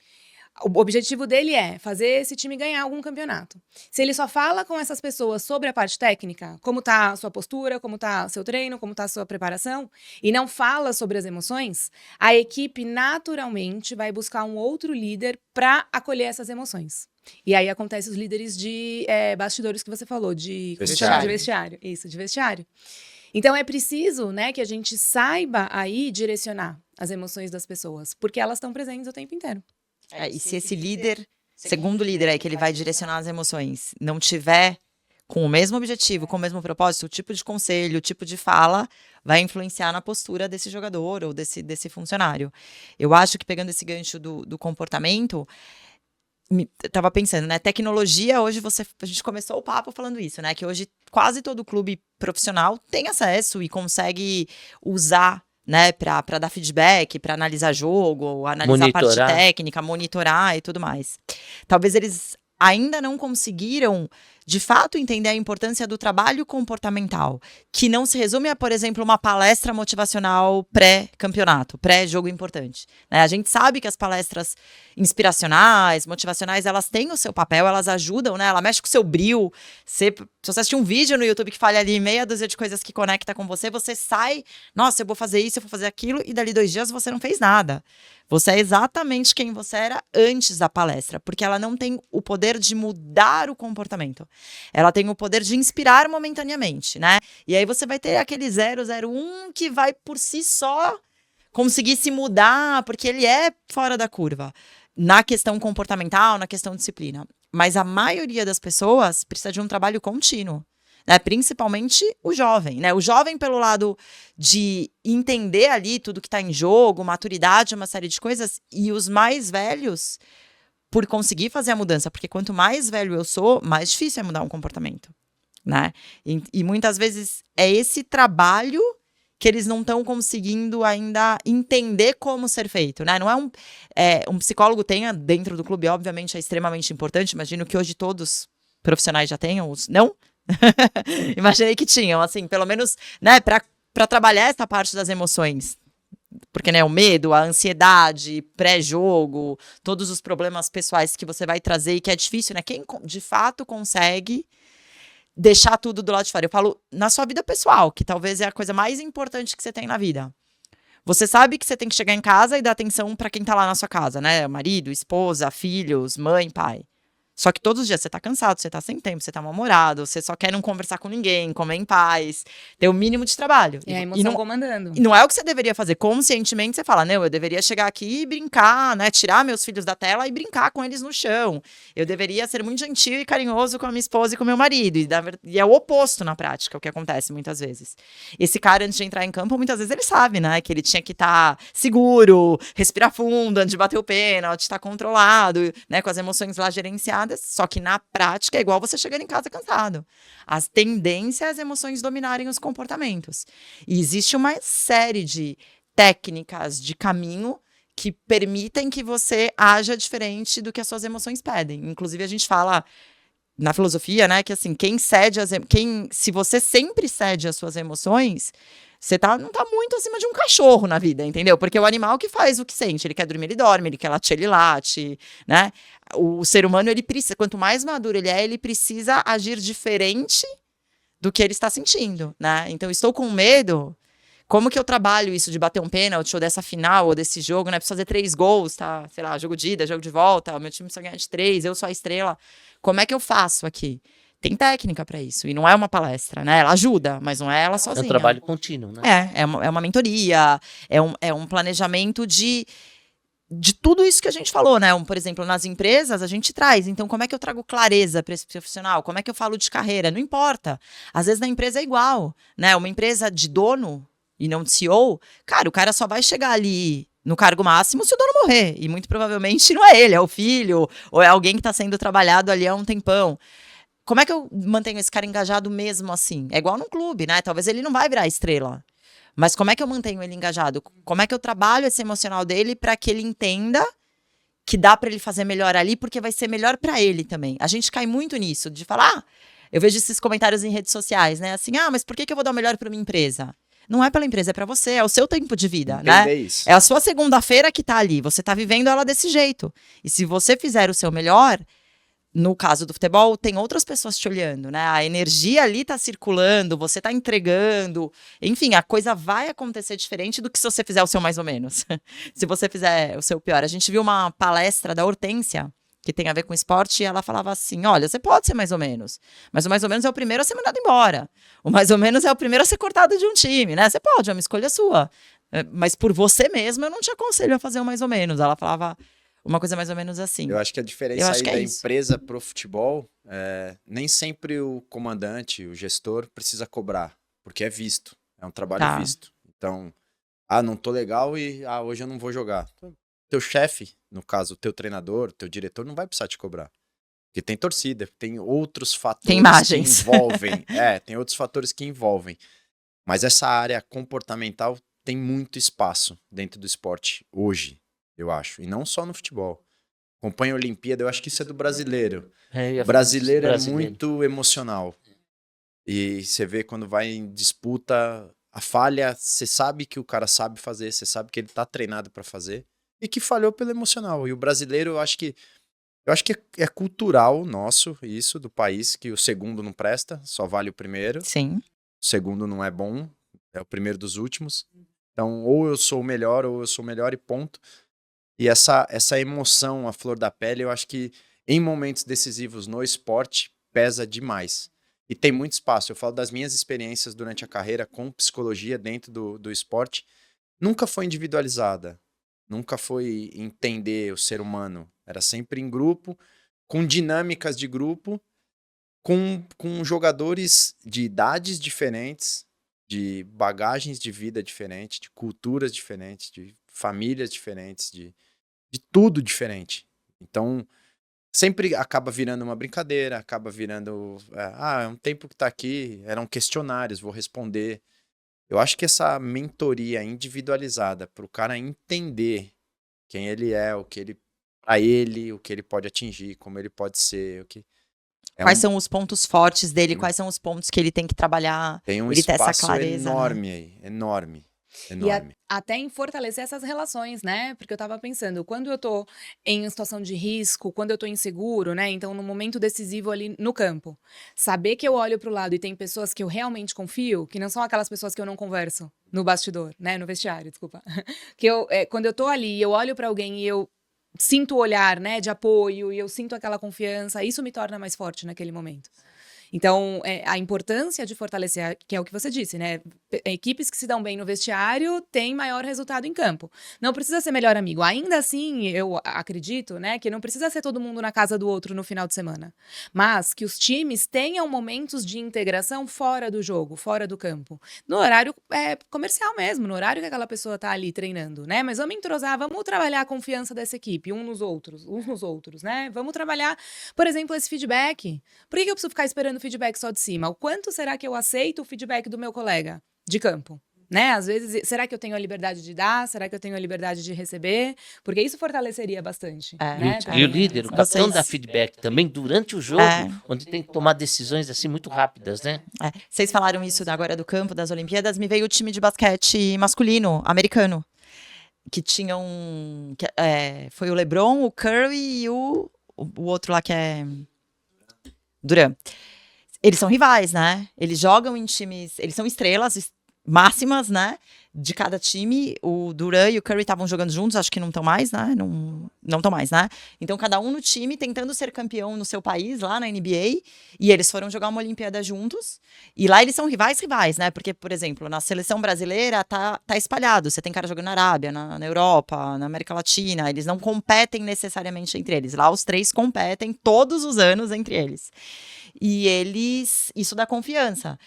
o objetivo dele é fazer esse time ganhar algum campeonato. Se ele só fala com essas pessoas sobre a parte técnica, como está a sua postura, como está seu treino, como está a sua preparação, e não fala sobre as emoções, a equipe naturalmente vai buscar um outro líder para acolher essas emoções. E aí acontece os líderes de bastidores que você falou, de vestiário. Isso, de vestiário. Então é preciso, né, que a gente saiba aí direcionar as emoções das pessoas, porque elas estão presentes o tempo inteiro. E se esse líder, segundo líder aí, que ele vai direcionar as emoções, não tiver com o mesmo objetivo, com o mesmo propósito, o tipo de conselho, o tipo de fala, vai influenciar na postura desse jogador ou desse funcionário. Eu acho que, pegando esse gancho do comportamento, tava pensando, né? Tecnologia, hoje a gente começou o papo falando isso, né? Que hoje quase todo clube profissional tem acesso e consegue usar, né, para dar feedback, para analisar jogo, analisar a parte técnica, monitorar e tudo mais. Talvez eles ainda não conseguiram de fato entender a importância do trabalho comportamental, que não se resume a, por exemplo, uma palestra motivacional pré-campeonato, pré-jogo importante. Né? A gente sabe que as palestras inspiracionais, motivacionais, elas têm o seu papel, elas ajudam, né? Ela mexe com o seu brio. Se você assistir um vídeo no YouTube que fale ali meia dúzia de coisas que conecta com você, você sai, nossa, eu vou fazer isso, eu vou fazer aquilo, e dali 2 dias você não fez nada. Você é exatamente quem você era antes da palestra, porque ela não tem o poder de mudar o comportamento. Ela tem o poder de inspirar momentaneamente, né? E aí você vai ter aquele 001 que vai por si só conseguir se mudar, porque ele é fora da curva. Na questão comportamental, na questão de disciplina. Mas a maioria das pessoas precisa de um trabalho contínuo. Né, principalmente o jovem, né? O jovem pelo lado de entender ali tudo que está em jogo, maturidade, uma série de coisas, e os mais velhos por conseguir fazer a mudança, porque quanto mais velho eu sou, mais difícil é mudar um comportamento, né? E muitas vezes é esse trabalho que eles não estão conseguindo ainda entender como ser feito, né? Não um psicólogo tenha dentro do clube, obviamente é extremamente importante, imagino que hoje todos profissionais já tenham, não? Imaginei que tinham, assim, pelo menos, né, para trabalhar essa parte das emoções. Porque, né, o medo, a ansiedade, pré-jogo, todos os problemas pessoais que você vai trazer e que é difícil, né? Quem de fato consegue deixar tudo do lado de fora? Eu falo na sua vida pessoal, que talvez é a coisa mais importante que você tem na vida. Você sabe que você tem que chegar em casa e dar atenção para quem tá lá na sua casa, né? Marido, esposa, filhos, mãe, pai. Só que todos os dias você tá cansado, você tá sem tempo, você tá mal-humorado, você só quer não conversar com ninguém, comer em paz, ter o mínimo de trabalho. E a emoção comandando. E não é o que você deveria fazer. Conscientemente você fala, não, eu deveria chegar aqui e brincar, né? Tirar meus filhos da tela e brincar com eles no chão. Eu deveria ser muito gentil e carinhoso com a minha esposa e com o meu marido. E é o oposto na prática, o que acontece muitas vezes. Esse cara, antes de entrar em campo, muitas vezes ele sabe, né? Que ele tinha que estar seguro, respirar fundo antes de bater o pênalti, estar controlado, né? Com as emoções lá gerenciadas. Só que na prática é igual você chegar em casa cansado. As tendências, as emoções dominarem os comportamentos. E existe uma série de técnicas de caminho que permitem que você haja diferente do que as suas emoções pedem. Inclusive, a gente fala na filosofia, né, que assim, se você sempre cede às suas emoções, você não tá muito acima de um cachorro na vida, entendeu? Porque o animal que faz o que sente, ele quer dormir, ele dorme, ele quer latir, ele late, né? O ser humano, ele precisa, quanto mais maduro ele precisa agir diferente do que ele está sentindo, né? Então, estou com medo, como que eu trabalho isso de bater um pênalti, ou dessa final, ou desse jogo, né? Preciso fazer 3 gols, tá? Sei lá, jogo de ida, jogo de volta, o meu time precisa ganhar de 3, eu sou a estrela. Como é que eu faço aqui? Tem técnica para isso, e não é uma palestra, né? Ela ajuda, mas não é ela sozinha. É um trabalho contínuo, né? É uma mentoria, é um planejamento de tudo isso que a gente falou, né? Por exemplo, nas empresas a gente traz. Então, como é que eu trago clareza para esse profissional? Como é que eu falo de carreira? Não importa. Às vezes na empresa é igual, né? Uma empresa de dono e não de CEO, cara, o cara só vai chegar ali no cargo máximo se o dono morrer. E muito provavelmente não é ele, é o filho, ou é alguém que está sendo trabalhado ali há um tempão. Como é que eu mantenho esse cara engajado mesmo assim? É igual num clube, né? Talvez ele não vai virar estrela. Mas como é que eu mantenho ele engajado? Como é que eu trabalho esse emocional dele para que ele entenda que dá para ele fazer melhor ali, porque vai ser melhor para ele também. A gente cai muito nisso, de falar, eu vejo esses comentários em redes sociais, né? Assim, mas por que eu vou dar o melhor para minha empresa? Não é pela empresa, é para você, é o seu tempo de vida, né? Isso. É a sua segunda-feira que tá ali, você tá vivendo ela desse jeito. E se você fizer o seu melhor, no caso do futebol, tem outras pessoas te olhando, né? A energia ali tá circulando, você tá entregando. Enfim, a coisa vai acontecer diferente do que se você fizer o seu mais ou menos. Se você fizer o seu pior. A gente viu uma palestra da Hortência, que tem a ver com esporte, e ela falava assim, olha, você pode ser mais ou menos, mas o mais ou menos é o primeiro a ser mandado embora. O mais ou menos é o primeiro a ser cortado de um time, né? Você pode, é uma escolha sua. Mas por você mesmo, eu não te aconselho a fazer o mais ou menos. Ela falava uma coisa mais ou menos assim. Eu acho que a diferença aí da empresa pro futebol, nem sempre o comandante, o gestor, precisa cobrar, porque é visto, é um trabalho visto. Então, não tô legal e hoje eu não vou jogar. Teu chefe, no caso, o teu treinador, teu diretor, não vai precisar te cobrar. Porque tem torcida, tem outros fatores tem imagens. que envolvem. Tem outros fatores que envolvem. Mas essa área comportamental tem muito espaço dentro do esporte hoje, eu acho. E não só no futebol. acompanha a Olimpíada, eu acho que isso é do brasileiro. Eu ia O falar isso, brasileiro é muito emocional. E você vê quando vai em disputa, a falha, você sabe que o cara sabe fazer, você sabe que ele tá treinado pra fazer e que falhou pelo emocional. E o brasileiro, eu acho que é cultural nosso, isso, do país, que o segundo não presta, só vale o primeiro. Sim. O segundo não é bom, é o primeiro dos últimos. Então, ou eu sou o melhor, ou eu sou o melhor e ponto. E essa emoção, a flor da pele, eu acho que em momentos decisivos no esporte pesa demais. E tem muito espaço. Eu falo das minhas experiências durante a carreira com psicologia dentro do esporte. Nunca foi individualizada. Nunca foi entender o ser humano. Era sempre em grupo, com dinâmicas de grupo, com jogadores de idades diferentes, de bagagens de vida diferentes, de culturas diferentes, de famílias diferentes, de tudo diferente. Então, sempre acaba virando uma brincadeira, acaba virando, é um tempo que tá aqui, eram questionários, vou responder. Eu acho que essa mentoria individualizada para o cara entender quem ele é, o que ele, para ele, o que ele pode atingir, como ele pode ser, o que Quais são os pontos fortes dele, quais são os pontos que ele tem que trabalhar, tem um ele ter essa espaço clareza, né? enorme aí, enorme, E enorme. até em fortalecer essas relações, né? Porque eu tava pensando, quando eu tô em situação de risco, quando eu tô inseguro, né? Então, no momento decisivo ali no campo, saber que eu olho pro lado e tem pessoas que eu realmente confio, que não são aquelas pessoas que eu não converso no bastidor, né? No vestiário, desculpa. Quando eu tô ali, eu olho pra alguém e eu sinto o olhar, né, de apoio e eu sinto aquela confiança, isso me torna mais forte naquele momento. Então, a importância de fortalecer, que é o que você disse, né? Equipes que se dão bem no vestiário têm maior resultado em campo. Não precisa ser melhor amigo. Ainda assim, eu acredito, né, que não precisa ser todo mundo na casa do outro no final de semana. Mas que os times tenham momentos de integração fora do jogo, fora do campo. No horário comercial mesmo, no horário que aquela pessoa tá ali treinando, né? Mas vamos entrosar, vamos trabalhar a confiança dessa equipe, uns nos outros, né? Vamos trabalhar, por exemplo, esse feedback. Por que eu preciso ficar esperando o feedback só de cima? O quanto será que eu aceito o feedback do meu colega de campo? Né? Às vezes, será que eu tenho a liberdade de dar? Será que eu tenho a liberdade de receber? Porque isso fortaleceria bastante. Né? E o líder, o capitão dá feedback também durante o jogo, onde tem que tomar decisões assim muito rápidas, né? Vocês falaram isso agora do campo, das Olimpíadas, me veio o time de basquete masculino, americano, que tinham, foi o LeBron, o Curry e o outro lá que é Durant. Eles são rivais, né? Eles jogam em times, eles são estrelas máximas, né? De cada time. O Durant e o Curry estavam jogando juntos, acho que não estão mais, né? Não estão mais, né? Então, cada um no time tentando ser campeão no seu país, lá na NBA. E eles foram jogar uma Olimpíada juntos. E lá eles são rivais, né? Porque, por exemplo, na seleção brasileira tá espalhado. Você tem cara jogando na Arábia, na Europa, na América Latina. Eles não competem necessariamente entre eles. Lá os três competem todos os anos entre eles. E isso dá confiança.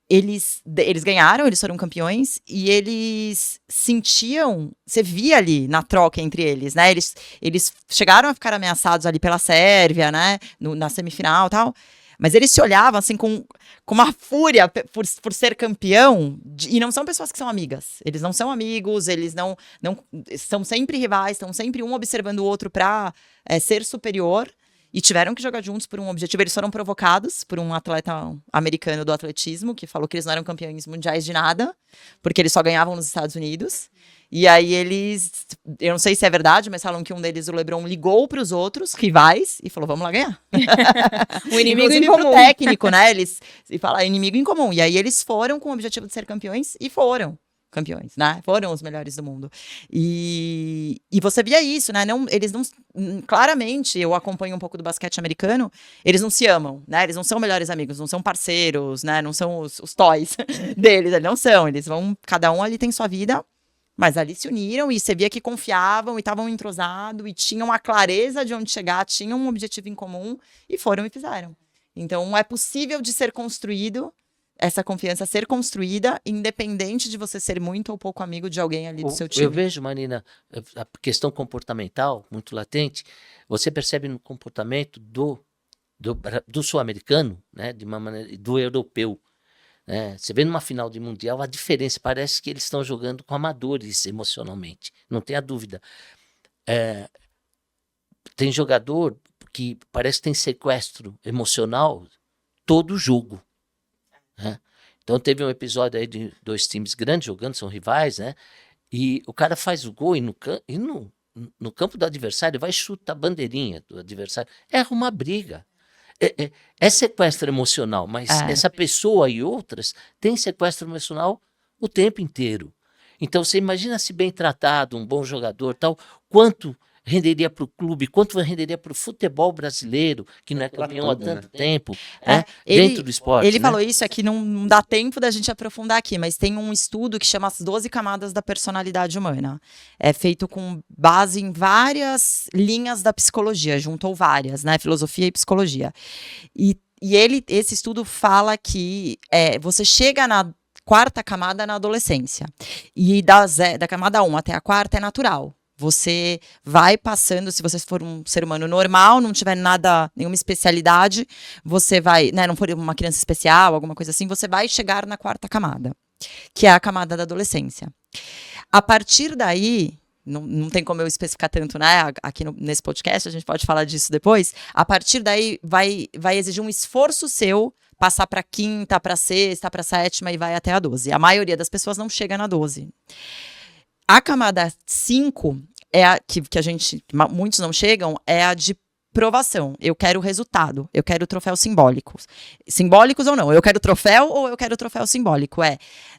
Eles ganharam, eles foram campeões, e eles sentiam, você via ali na troca entre eles, né? Eles chegaram a ficar ameaçados ali pela Sérvia, né? Na semifinal e tal. Mas eles se olhavam assim com uma fúria por ser campeão, e não são pessoas que são amigas. Eles não são amigos, eles não são sempre rivais, estão sempre um observando o outro para ser superior. E tiveram que jogar juntos por um objetivo. Eles foram provocados por um atleta americano do atletismo, que falou que eles não eram campeões mundiais de nada, porque eles só ganhavam nos Estados Unidos. E aí eu não sei se é verdade, mas falam que um deles, o LeBron, ligou para os outros rivais e falou, vamos lá ganhar. O inimigo em comum. comum. Técnico, né? E fala inimigo em comum. E aí eles foram com o objetivo de ser campeões e foram campeões, né? Foram os melhores do mundo. E você via isso, né? Eles não... Claramente, eu acompanho um pouco do basquete americano, eles não se amam, né? Eles não são melhores amigos, não são parceiros, né? Não são os toys deles, eles não são. Eles vão... Cada um ali tem sua vida, mas ali se uniram e você via que confiavam e estavam entrosados e tinham a clareza de onde chegar, tinham um objetivo em comum e foram e fizeram. Então, é possível de ser construído, essa confiança ser construída, independente de você ser muito ou pouco amigo de alguém ali do seu time. Eu vejo, Marina, a questão comportamental muito latente. Você percebe no comportamento do sul-americano, né, de uma maneira, do europeu. Né? Você vê numa final de mundial a diferença. Parece que eles estão jogando com amadores emocionalmente. Não tenha dúvida. tem jogador que parece que tem sequestro emocional todo jogo, né? Então teve um episódio aí de 2 times grandes jogando, são rivais, né? E o cara faz o gol e no campo do adversário vai chutar a bandeirinha do adversário. É uma briga. É sequestro emocional, mas essa pessoa e outras têm sequestro emocional o tempo inteiro. Então você imagina se bem tratado, um bom jogador, tal, quanto renderia para o clube, quanto renderia para o futebol brasileiro, que não é campeão há tanto tempo, dentro do esporte. Ele né? falou isso, aqui não dá tempo da gente aprofundar aqui, mas tem um estudo que chama as 12 camadas da personalidade humana. É feito com base em várias linhas da psicologia, juntou várias, né? Filosofia e psicologia. E esse estudo fala que você chega na 4ª camada na adolescência. E da camada 1 até a 4ª é natural. Você vai passando, se você for um ser humano normal, não tiver nenhuma especialidade, você vai, né, não for uma criança especial, alguma coisa assim, você vai chegar na 4ª camada, que é a camada da adolescência. A partir daí, não tem como eu especificar tanto, né, aqui nesse podcast, a gente pode falar disso depois, a partir daí vai exigir um esforço seu passar para a 5ª, para a 6ª, para a 7ª e vai até a 12. A maioria das pessoas não chega na 12. A camada 5 é a que muitos não chegam, é a de provação. Eu quero o resultado, eu quero o troféu simbólico. Simbólicos ou não, eu quero troféu ou eu quero troféu simbólico.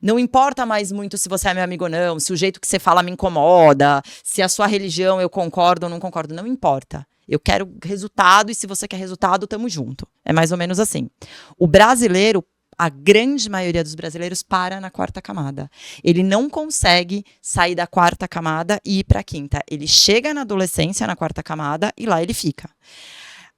Não importa mais muito se você é meu amigo ou não, se o jeito que você fala me incomoda, se a sua religião eu concordo ou não concordo, não importa. Eu quero resultado e se você quer resultado, tamo junto. É mais ou menos assim. O brasileiro, a grande maioria dos brasileiros para na 4ª camada. Ele não consegue sair da 4ª camada e ir para a 5ª. Ele chega na adolescência, na 4ª camada, e lá ele fica.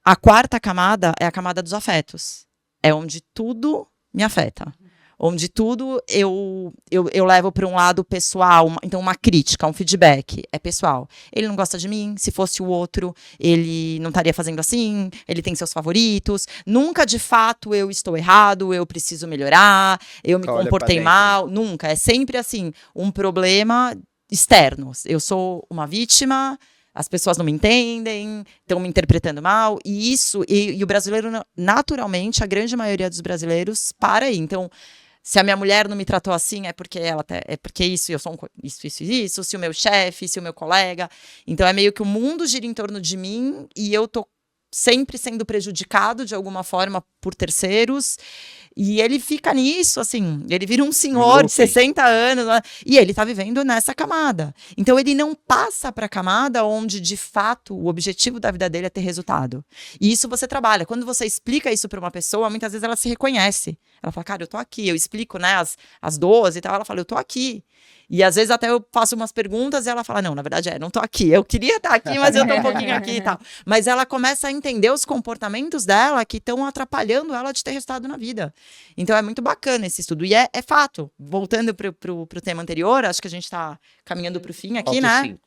A 4ª camada é a camada dos afetos. É onde tudo me afeta. Onde tudo eu levo para um lado pessoal, então uma crítica, um feedback, é pessoal. Ele não gosta de mim, se fosse o outro, ele não estaria fazendo assim, ele tem seus favoritos. Nunca, de fato, eu estou errado, eu preciso melhorar, eu me comportei mal. Nunca, é sempre assim, um problema externo. Eu sou uma vítima, as pessoas não me entendem, estão me interpretando mal, e o brasileiro, naturalmente, a grande maioria dos brasileiros para aí. Então, se a minha mulher não me tratou assim, é porque isso, eu sou isso, se o meu chefe, se o meu colega. Então é meio que o mundo gira em torno de mim e eu tô sempre sendo prejudicado de alguma forma por terceiros. E ele fica nisso, assim, ele vira um senhor de 60 anos, e ele tá vivendo nessa camada. Então ele não passa pra camada onde, de fato, o objetivo da vida dele é ter resultado. E isso você trabalha. Quando você explica isso pra uma pessoa, muitas vezes ela se reconhece. Ela fala, cara, eu tô aqui. Eu explico, né, as 12 e tal, ela fala, eu tô aqui. E às vezes até eu faço umas perguntas e ela fala, não, na verdade não tô aqui. Eu queria estar aqui, mas eu tô um pouquinho aqui e tal. Mas ela começa a entender os comportamentos dela que estão atrapalhando ela de ter resultado na vida. Então é muito bacana esse estudo. E é fato. Voltando pro tema anterior, acho que a gente tá caminhando pro fim aqui, né?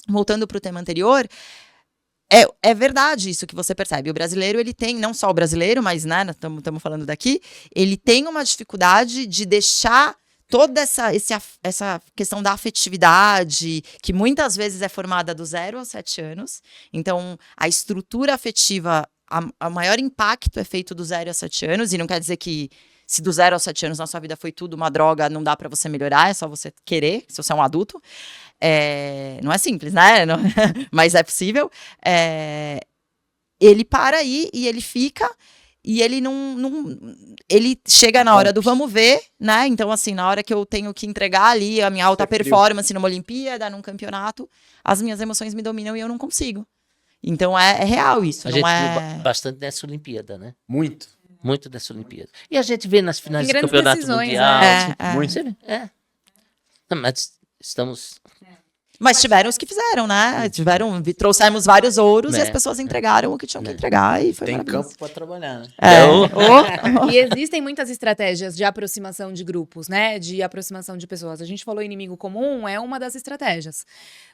Voltando pro tema anterior, é verdade isso que você percebe. O brasileiro, ele tem, não só o brasileiro, mas, né, estamos falando daqui, ele tem uma dificuldade de deixar toda essa questão da afetividade, que muitas vezes é formada do 0 aos 7 anos. Então, a estrutura afetiva, o maior impacto é feito do 0 aos 7 anos, e não quer dizer que se do 0 aos 7 anos na sua vida foi tudo uma droga, não dá pra você melhorar, é só você querer, se você é um adulto. Não é simples, né? Não, mas é possível. Ele para aí e ele fica... E ele ele chega na hora do vamos ver, né? Então, assim, na hora que eu tenho que entregar ali a minha alta performance numa Olimpíada, num campeonato, as minhas emoções me dominam e eu não consigo. Então, é real isso. A gente viu bastante nessa Olimpíada, né? Muito. Muito dessa Olimpíada. E a gente vê nas finais do campeonato mundial. Você vê? Não, mas estamos... Mas tiveram os que fizeram, né? Trouxemos vários ouros e as pessoas entregaram o que tinham que entregar e foi maravilhoso. Tem campo para trabalhar, né? E existem muitas estratégias de aproximação de grupos, né? De aproximação de pessoas. A gente falou inimigo comum, é uma das estratégias.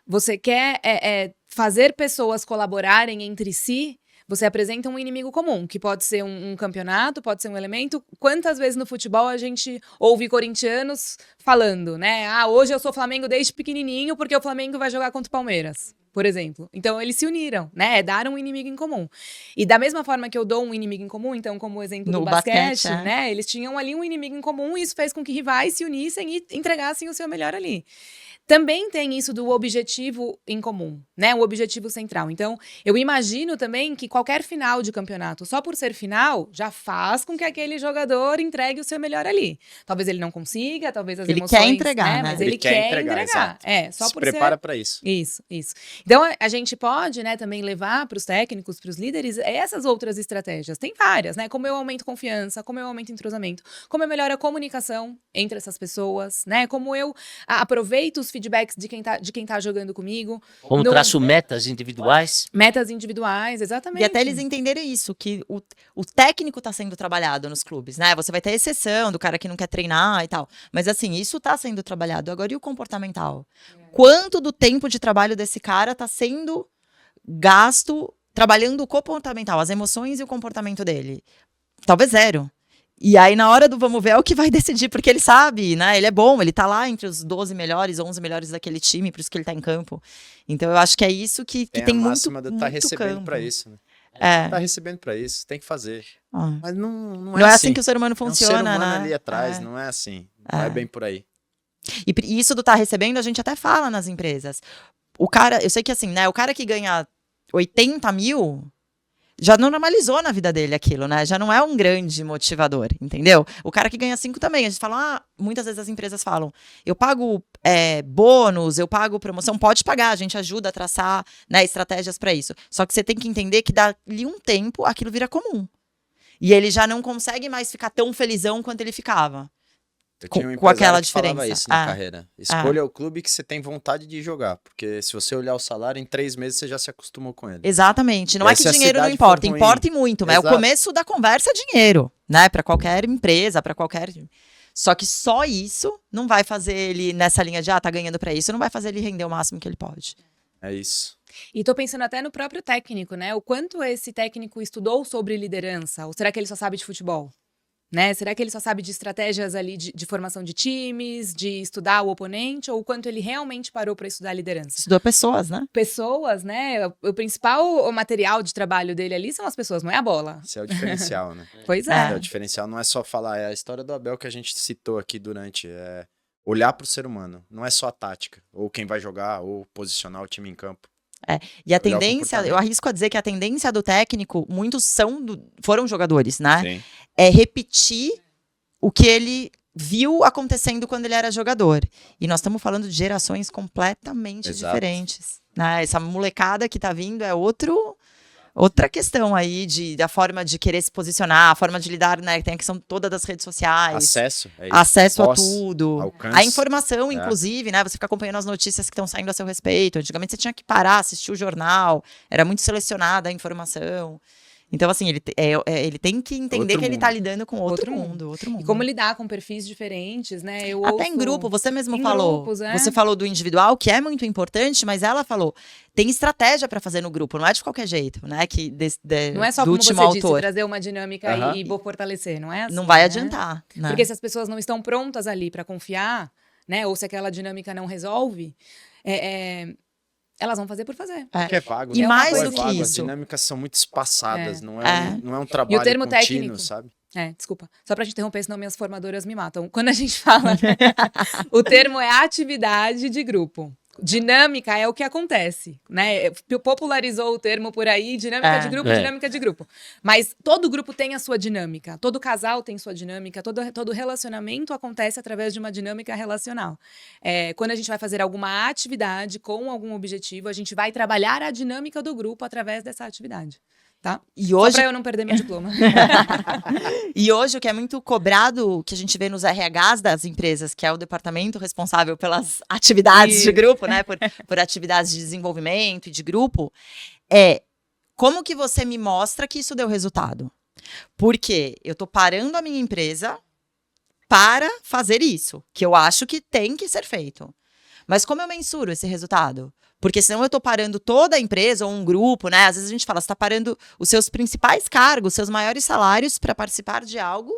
Você quer fazer pessoas colaborarem entre si, você apresenta um inimigo comum, que pode ser um campeonato, pode ser um elemento. Quantas vezes no futebol a gente ouve corintianos falando, né? Hoje eu sou Flamengo desde pequenininho porque o Flamengo vai jogar contra o Palmeiras, por exemplo. Então, eles se uniram, né? Daram um inimigo em comum. E da mesma forma que eu dou um inimigo em comum, então, como o exemplo No do basquete, basquete, né? Eles tinham ali um inimigo em comum e isso fez com que rivais se unissem e entregassem o seu melhor ali. Também tem isso do objetivo em comum, né? O objetivo central. Então, eu imagino também que qualquer final de campeonato, só por ser final, já faz com que aquele jogador entregue o seu melhor ali. Talvez ele não consiga, talvez as Ele emoções... quer entregar, né? Mas ele quer entregar. exato. Só Se por prepara ser... para isso. Isso. Então, a gente pode, né, também levar para os técnicos, para os líderes, essas outras estratégias. Tem várias, né? Como eu aumento confiança, como eu aumento entrosamento, como eu melhoro a comunicação entre essas pessoas, né? Como eu aproveito os feedbacks de quem tá jogando comigo. Como traço metas individuais. Metas individuais, exatamente. E até eles entenderem isso, que o técnico está sendo trabalhado nos clubes, né? Você vai ter exceção do cara que não quer treinar e tal. Mas assim, isso está sendo trabalhado. Agora, e o comportamental? Quanto do tempo de trabalho desse cara está sendo gasto trabalhando o comportamental, as emoções e o comportamento dele? Talvez zero. E aí, na hora do vamos ver, é o que vai decidir, porque ele sabe, né? Ele é bom, ele tá lá entre os 12 melhores, 11 melhores daquele time, por isso que ele tá em campo. Então, eu acho que é isso que tem a muito, máxima de muito tá recebendo campo. para isso, né? É. Tá recebendo para isso, tem que fazer. Ah. Mas não Não é assim que o ser humano É um funciona, ser humano né? ali atrás, É. não é assim. Não é bem por aí. E isso do tá recebendo, a gente até fala nas empresas. O cara, eu sei que assim, né? O cara que ganha 80 mil já não normalizou na vida dele aquilo, né? Já não é um grande motivador, entendeu? O cara que ganha 5 também. A gente fala, muitas vezes as empresas falam, eu pago bônus, eu pago promoção, pode pagar, a gente ajuda a traçar, né, estratégias para isso. Só que você tem que entender que dali um tempo aquilo vira comum. E ele já não consegue mais ficar tão felizão quanto ele ficava. Eu Com- tinha um com aquela empresário que falava diferença. isso na carreira. Escolha o clube que você tem vontade de jogar. Porque se você olhar o salário, em 3 meses você já se acostumou com ele. Exatamente. Não E é aí, que se a dinheiro não cidade importa, for ruim- importa e muito. Mas o Exato. começo da conversa é dinheiro, né? Para qualquer empresa, para qualquer. Só que só isso não vai fazer ele, nessa linha de, tá ganhando para isso, não vai fazer ele render o máximo que ele pode. É isso. E tô pensando até no próprio técnico, né? O quanto esse técnico estudou sobre liderança? Ou será que ele só sabe de futebol? Né? Será que ele só sabe de estratégias ali de formação de times, de estudar o oponente? Ou o quanto ele realmente parou para estudar liderança? Estudou pessoas, né? Pessoas, né? O principal material de trabalho dele ali são as pessoas, não é a bola. Esse é o diferencial, né? Pois Esse é é. o diferencial. Não é só falar. É a história do Abel que a gente citou aqui durante. É olhar pro ser humano. Não é só a tática. Ou quem vai jogar, ou posicionar o time em campo. E a Olhar o tendência, comportamento. eu arrisco a dizer que a tendência do técnico, muitos foram jogadores, né? Sim. É repetir o que ele viu acontecendo quando ele era jogador. E nós estamos falando de gerações completamente Exato. diferentes. Né? Essa molecada que tá vindo é outra questão aí da forma de querer se posicionar, a forma de lidar, né? Tem a questão toda das redes sociais. Acesso. É isso. Acesso a Voz, tudo. alcance. A informação, É. inclusive, né? Você fica acompanhando as notícias que estão saindo a seu respeito. Antigamente você tinha que parar, assistir o jornal. Era muito selecionada a informação. Então, assim, ele tem que entender Outro que ele mundo. tá lidando com outro Outro mundo. Outro mundo. E como lidar com perfis diferentes, né? Eu Até em ouço- grupo, você mesmo em falou. grupos, é. Você falou do individual, que é muito importante, mas ela falou, tem estratégia para fazer no grupo, não é de qualquer jeito, né? Não é só do como você último disse, autor. trazer uma dinâmica Aham. e vou fortalecer, não é assim, Não vai né? adiantar, né? Porque se as pessoas não estão prontas ali para confiar, né? Ou se aquela dinâmica não resolve, elas vão fazer por fazer. Porque é vago. E né? mais É do que vago, As isso- dinâmicas são muito espaçadas. É. Não é um trabalho termo contínuo, técnico? sabe? Desculpa. Só pra gente interromper, senão minhas formadoras me matam. Quando a gente fala, o termo é atividade de grupo. Dinâmica é o que acontece, né? Popularizou o termo por aí, dinâmica de grupo, dinâmica de grupo. Mas todo grupo tem a sua dinâmica, todo casal tem sua dinâmica, todo relacionamento acontece através de uma dinâmica relacional. Quando a gente vai fazer alguma atividade com algum objetivo, a gente vai trabalhar a dinâmica do grupo através dessa atividade. Tá? E Só hoje, pra eu não perder meu diploma. e hoje o que é muito cobrado, que a gente vê nos RHs das empresas, que é o departamento responsável pelas atividades de grupo, né? Por atividades de desenvolvimento e de grupo, é como que você me mostra que isso deu resultado? Porque eu tô parando a minha empresa para fazer isso, que eu acho que tem que ser feito. Mas como eu mensuro esse resultado? Porque senão eu tô parando toda a empresa ou um grupo, né? Às vezes a gente fala, você tá parando os seus principais cargos, seus maiores salários para participar de algo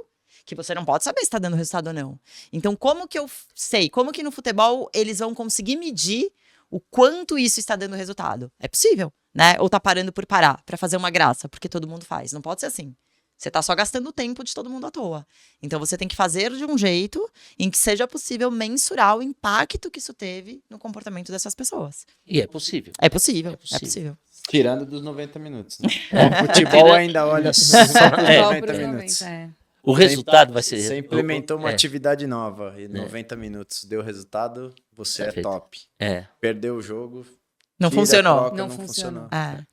que você não pode saber se tá dando resultado ou não. Então, como que eu sei? Como que no futebol eles vão conseguir medir o quanto isso está dando resultado. É possível, né? Ou tá parando por parar, para fazer uma graça, porque todo mundo faz. Não pode ser assim. Você tá só gastando o tempo de todo mundo à toa. Então você tem que fazer de um jeito em que seja possível mensurar o impacto que isso teve no comportamento dessas pessoas. E é possível. É possível, É é possível. possível. Tirando dos 90 minutos. Né? O futebol ainda olha só para os Só 90 pros minutos. 90, é. O resultado vai ser... Você implementou uma é, atividade nova e 90 minutos deu resultado, você Perfeito. é top. é. Perdeu o jogo, Não tira, funcionou. troca, Não não funcionou. funcionou.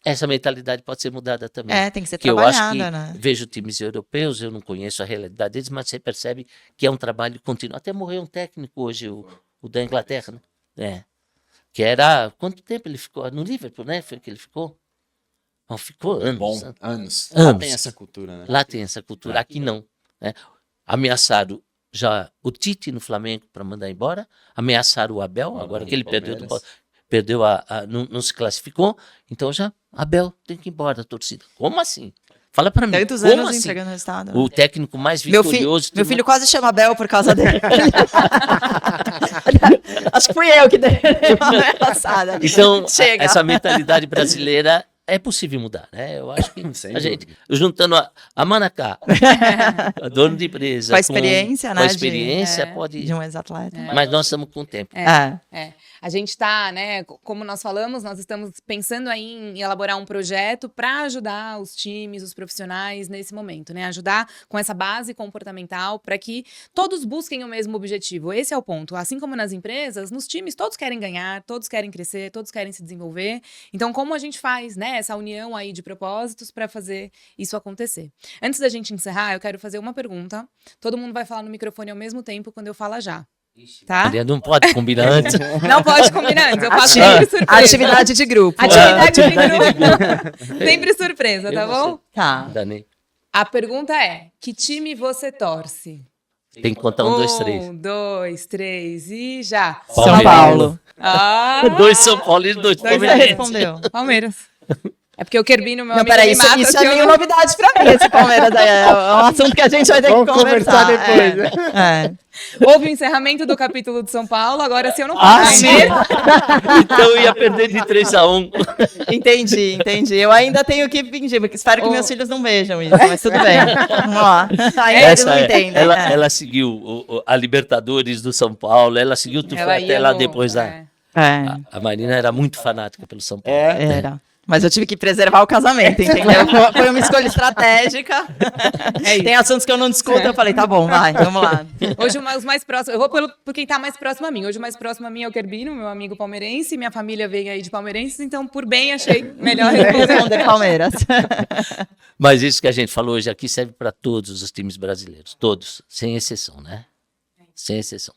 Essa mentalidade pode ser mudada também. Tem que ser Que eu acho que trabalhada, né? vejo times europeus, eu não conheço a realidade deles, mas você percebe que é um trabalho contínuo. Até morreu um técnico hoje, o da Inglaterra, né? Que era... Quanto tempo ele ficou? No Liverpool, né? Foi que ele ficou? Não, ficou anos. Bom, né? anos. Anos. Lá tem essa cultura, né? Lá tem essa cultura, aqui não. Né? Ameaçaram já o Tite no Flamengo para mandar embora, ameaçaram o Abel, agora que ele perdeu não se classificou, então já Abel tem que ir embora da torcida. Como assim? Fala para mim. Tantos como anos assim? entregando resultado. O técnico mais Meu, vitorioso. meu filho quase chama Abel por causa dele. Acho que fui eu que dei uma passada. Então, Chega. essa mentalidade brasileira é possível mudar, né? Eu acho que Sem a gente, dúvida. juntando a Manacá, a dono de empresa, Com a experiência, com né, a de- experiência, pode. De um ex-atleta. Mas nós estamos com tempo. É. A gente está, né, como nós falamos, nós estamos pensando aí em elaborar um projeto para ajudar os times, os profissionais nesse momento, né? Ajudar com essa base comportamental para que todos busquem o mesmo objetivo. Esse é o ponto. Assim como nas empresas, nos times todos querem ganhar, todos querem crescer, todos querem se desenvolver. Então, como a gente faz, né, essa união aí de propósitos para fazer isso acontecer? Antes da gente encerrar, eu quero fazer uma pergunta. Todo mundo vai falar no microfone ao mesmo tempo quando eu falar já. Tá? Maria, não pode combinar antes. Não pode combinar antes, eu faço sempre surpresa. Atividade de grupo. Atividade de grupo. Sempre surpresa, tá Eu bom? Tá. Dani, A pergunta é: que time você torce? tem que contar 1, 2, 3. 1, 2, 3 e já. São Palmeiras. Paulo. Ah, 2 São Paulo e 2 Dois Você Palmeiras. respondeu. Palmeiras. É porque o Kerbino, meu Não, amigo, peraí, me mata isso se é eu meio não- novidade pra mim, esse Palmeiras aí. É um assunto que a gente vai ter que Vamos conversar. conversar depois, É. Houve o encerramento do capítulo de São Paulo, agora se eu não Ah, falar, sim. né? Então eu ia perder de 3-1. Entendi. Eu ainda tenho que fingir, porque espero que Oh. meus filhos não vejam isso, mas tudo bem. Vamos lá. Ainda eles não entendem. Ela seguiu a Libertadores do São Paulo, ela seguiu, tu foi Ela até ia lá no- depois da. é. A Marina era muito fanática pelo São Paulo. Era. Mas eu tive que preservar o casamento, entendeu? Foi uma escolha estratégica. É isso. Tem assuntos que eu não discuto, eu falei, tá bom, vai, vamos lá. Hoje os mais próximos, eu vou por quem tá mais próximo a mim. Hoje o mais próximo a mim é o Kerbino, meu amigo palmeirense, minha família vem aí de palmeirenses, então por bem achei melhor responder. Responder Palmeiras. Mas isso que a gente falou hoje aqui serve para todos os times brasileiros, todos, sem exceção, né? Sem exceção.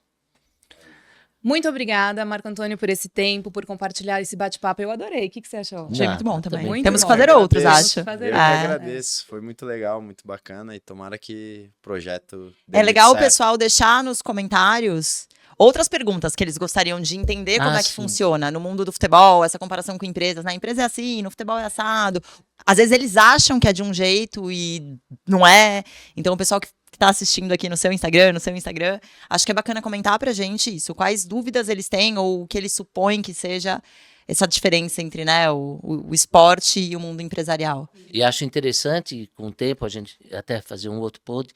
Muito obrigada, Marco Antônio, por esse tempo, por compartilhar esse bate-papo. Eu adorei. O que você achou? Achei Não, muito bom também. muito Temos bom. que fazer outros, Agradeço. acho. Fazer Eu que É. agradeço. Foi muito legal, muito bacana. E tomara que o projeto dê É muito legal o certo. pessoal deixar nos comentários outras perguntas que eles gostariam de entender como Ah, é que sim. funciona no mundo do futebol, essa comparação com empresas. Na empresa é assim, no futebol é assado. Às vezes eles acham que é de um jeito e não é. Então o pessoal que está assistindo aqui no seu Instagram, acho que é bacana comentar pra gente isso. Quais dúvidas eles têm ou o que eles supõem que seja essa diferença entre, né, o esporte e o mundo empresarial. E acho interessante, com o tempo, a gente até fazer um outro pod,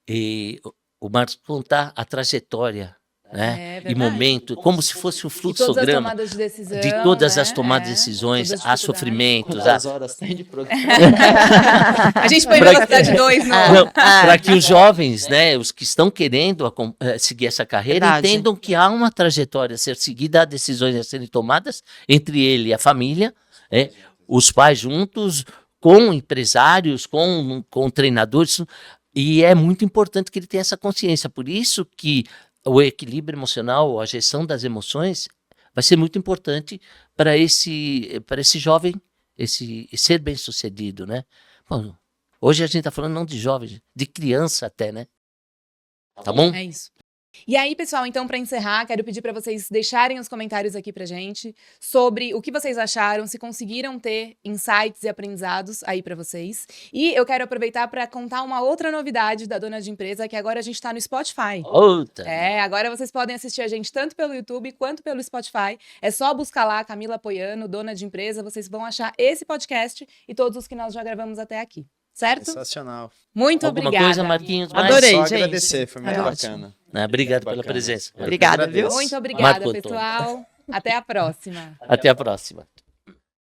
e o Marcos contar a trajetória, né? É E verdade. momento, como se fosse um De todas as fluxograma tomadas de decisão. de todas né? as tomadas de É, decisões, todas as há dificuldades. sofrimentos, Quantas horas tem de programa? A gente põe Pra- velocidade 2 no. É. para que os jovens, né, os que estão querendo seguir essa carreira, Verdade. entendam que há uma trajetória a ser seguida, há decisões a serem tomadas, entre ele e a família, os pais juntos, com empresários, com treinadores, e é muito importante que ele tenha essa consciência. Por isso que o equilíbrio emocional, a gestão das emoções, vai ser muito importante para esse jovem, esse ser bem-sucedido, né? Bom, hoje a gente está falando não de jovem, de criança até, né? Tá bom? É isso. E aí, pessoal, então, para encerrar, quero pedir para vocês deixarem os comentários aqui pra gente sobre o que vocês acharam, se conseguiram ter insights e aprendizados aí para vocês. E eu quero aproveitar para contar uma outra novidade da Dona de Empresa, que agora a gente está no Spotify. Outra. Agora vocês podem assistir a gente tanto pelo YouTube quanto pelo Spotify. É só buscar lá Camila Poiano, Dona de Empresa, vocês vão achar esse podcast e todos os que nós já gravamos até aqui. Certo? Sensacional. Muito Alguma obrigada. coisa, Marquinhos? Mais? Adorei, Só gente. agradecer, foi muito É bacana. Obrigado pela Bacana. presença. Obrigada, viu? Muito obrigada, Marco Antônio. pessoal. Até a próxima. Até a próxima.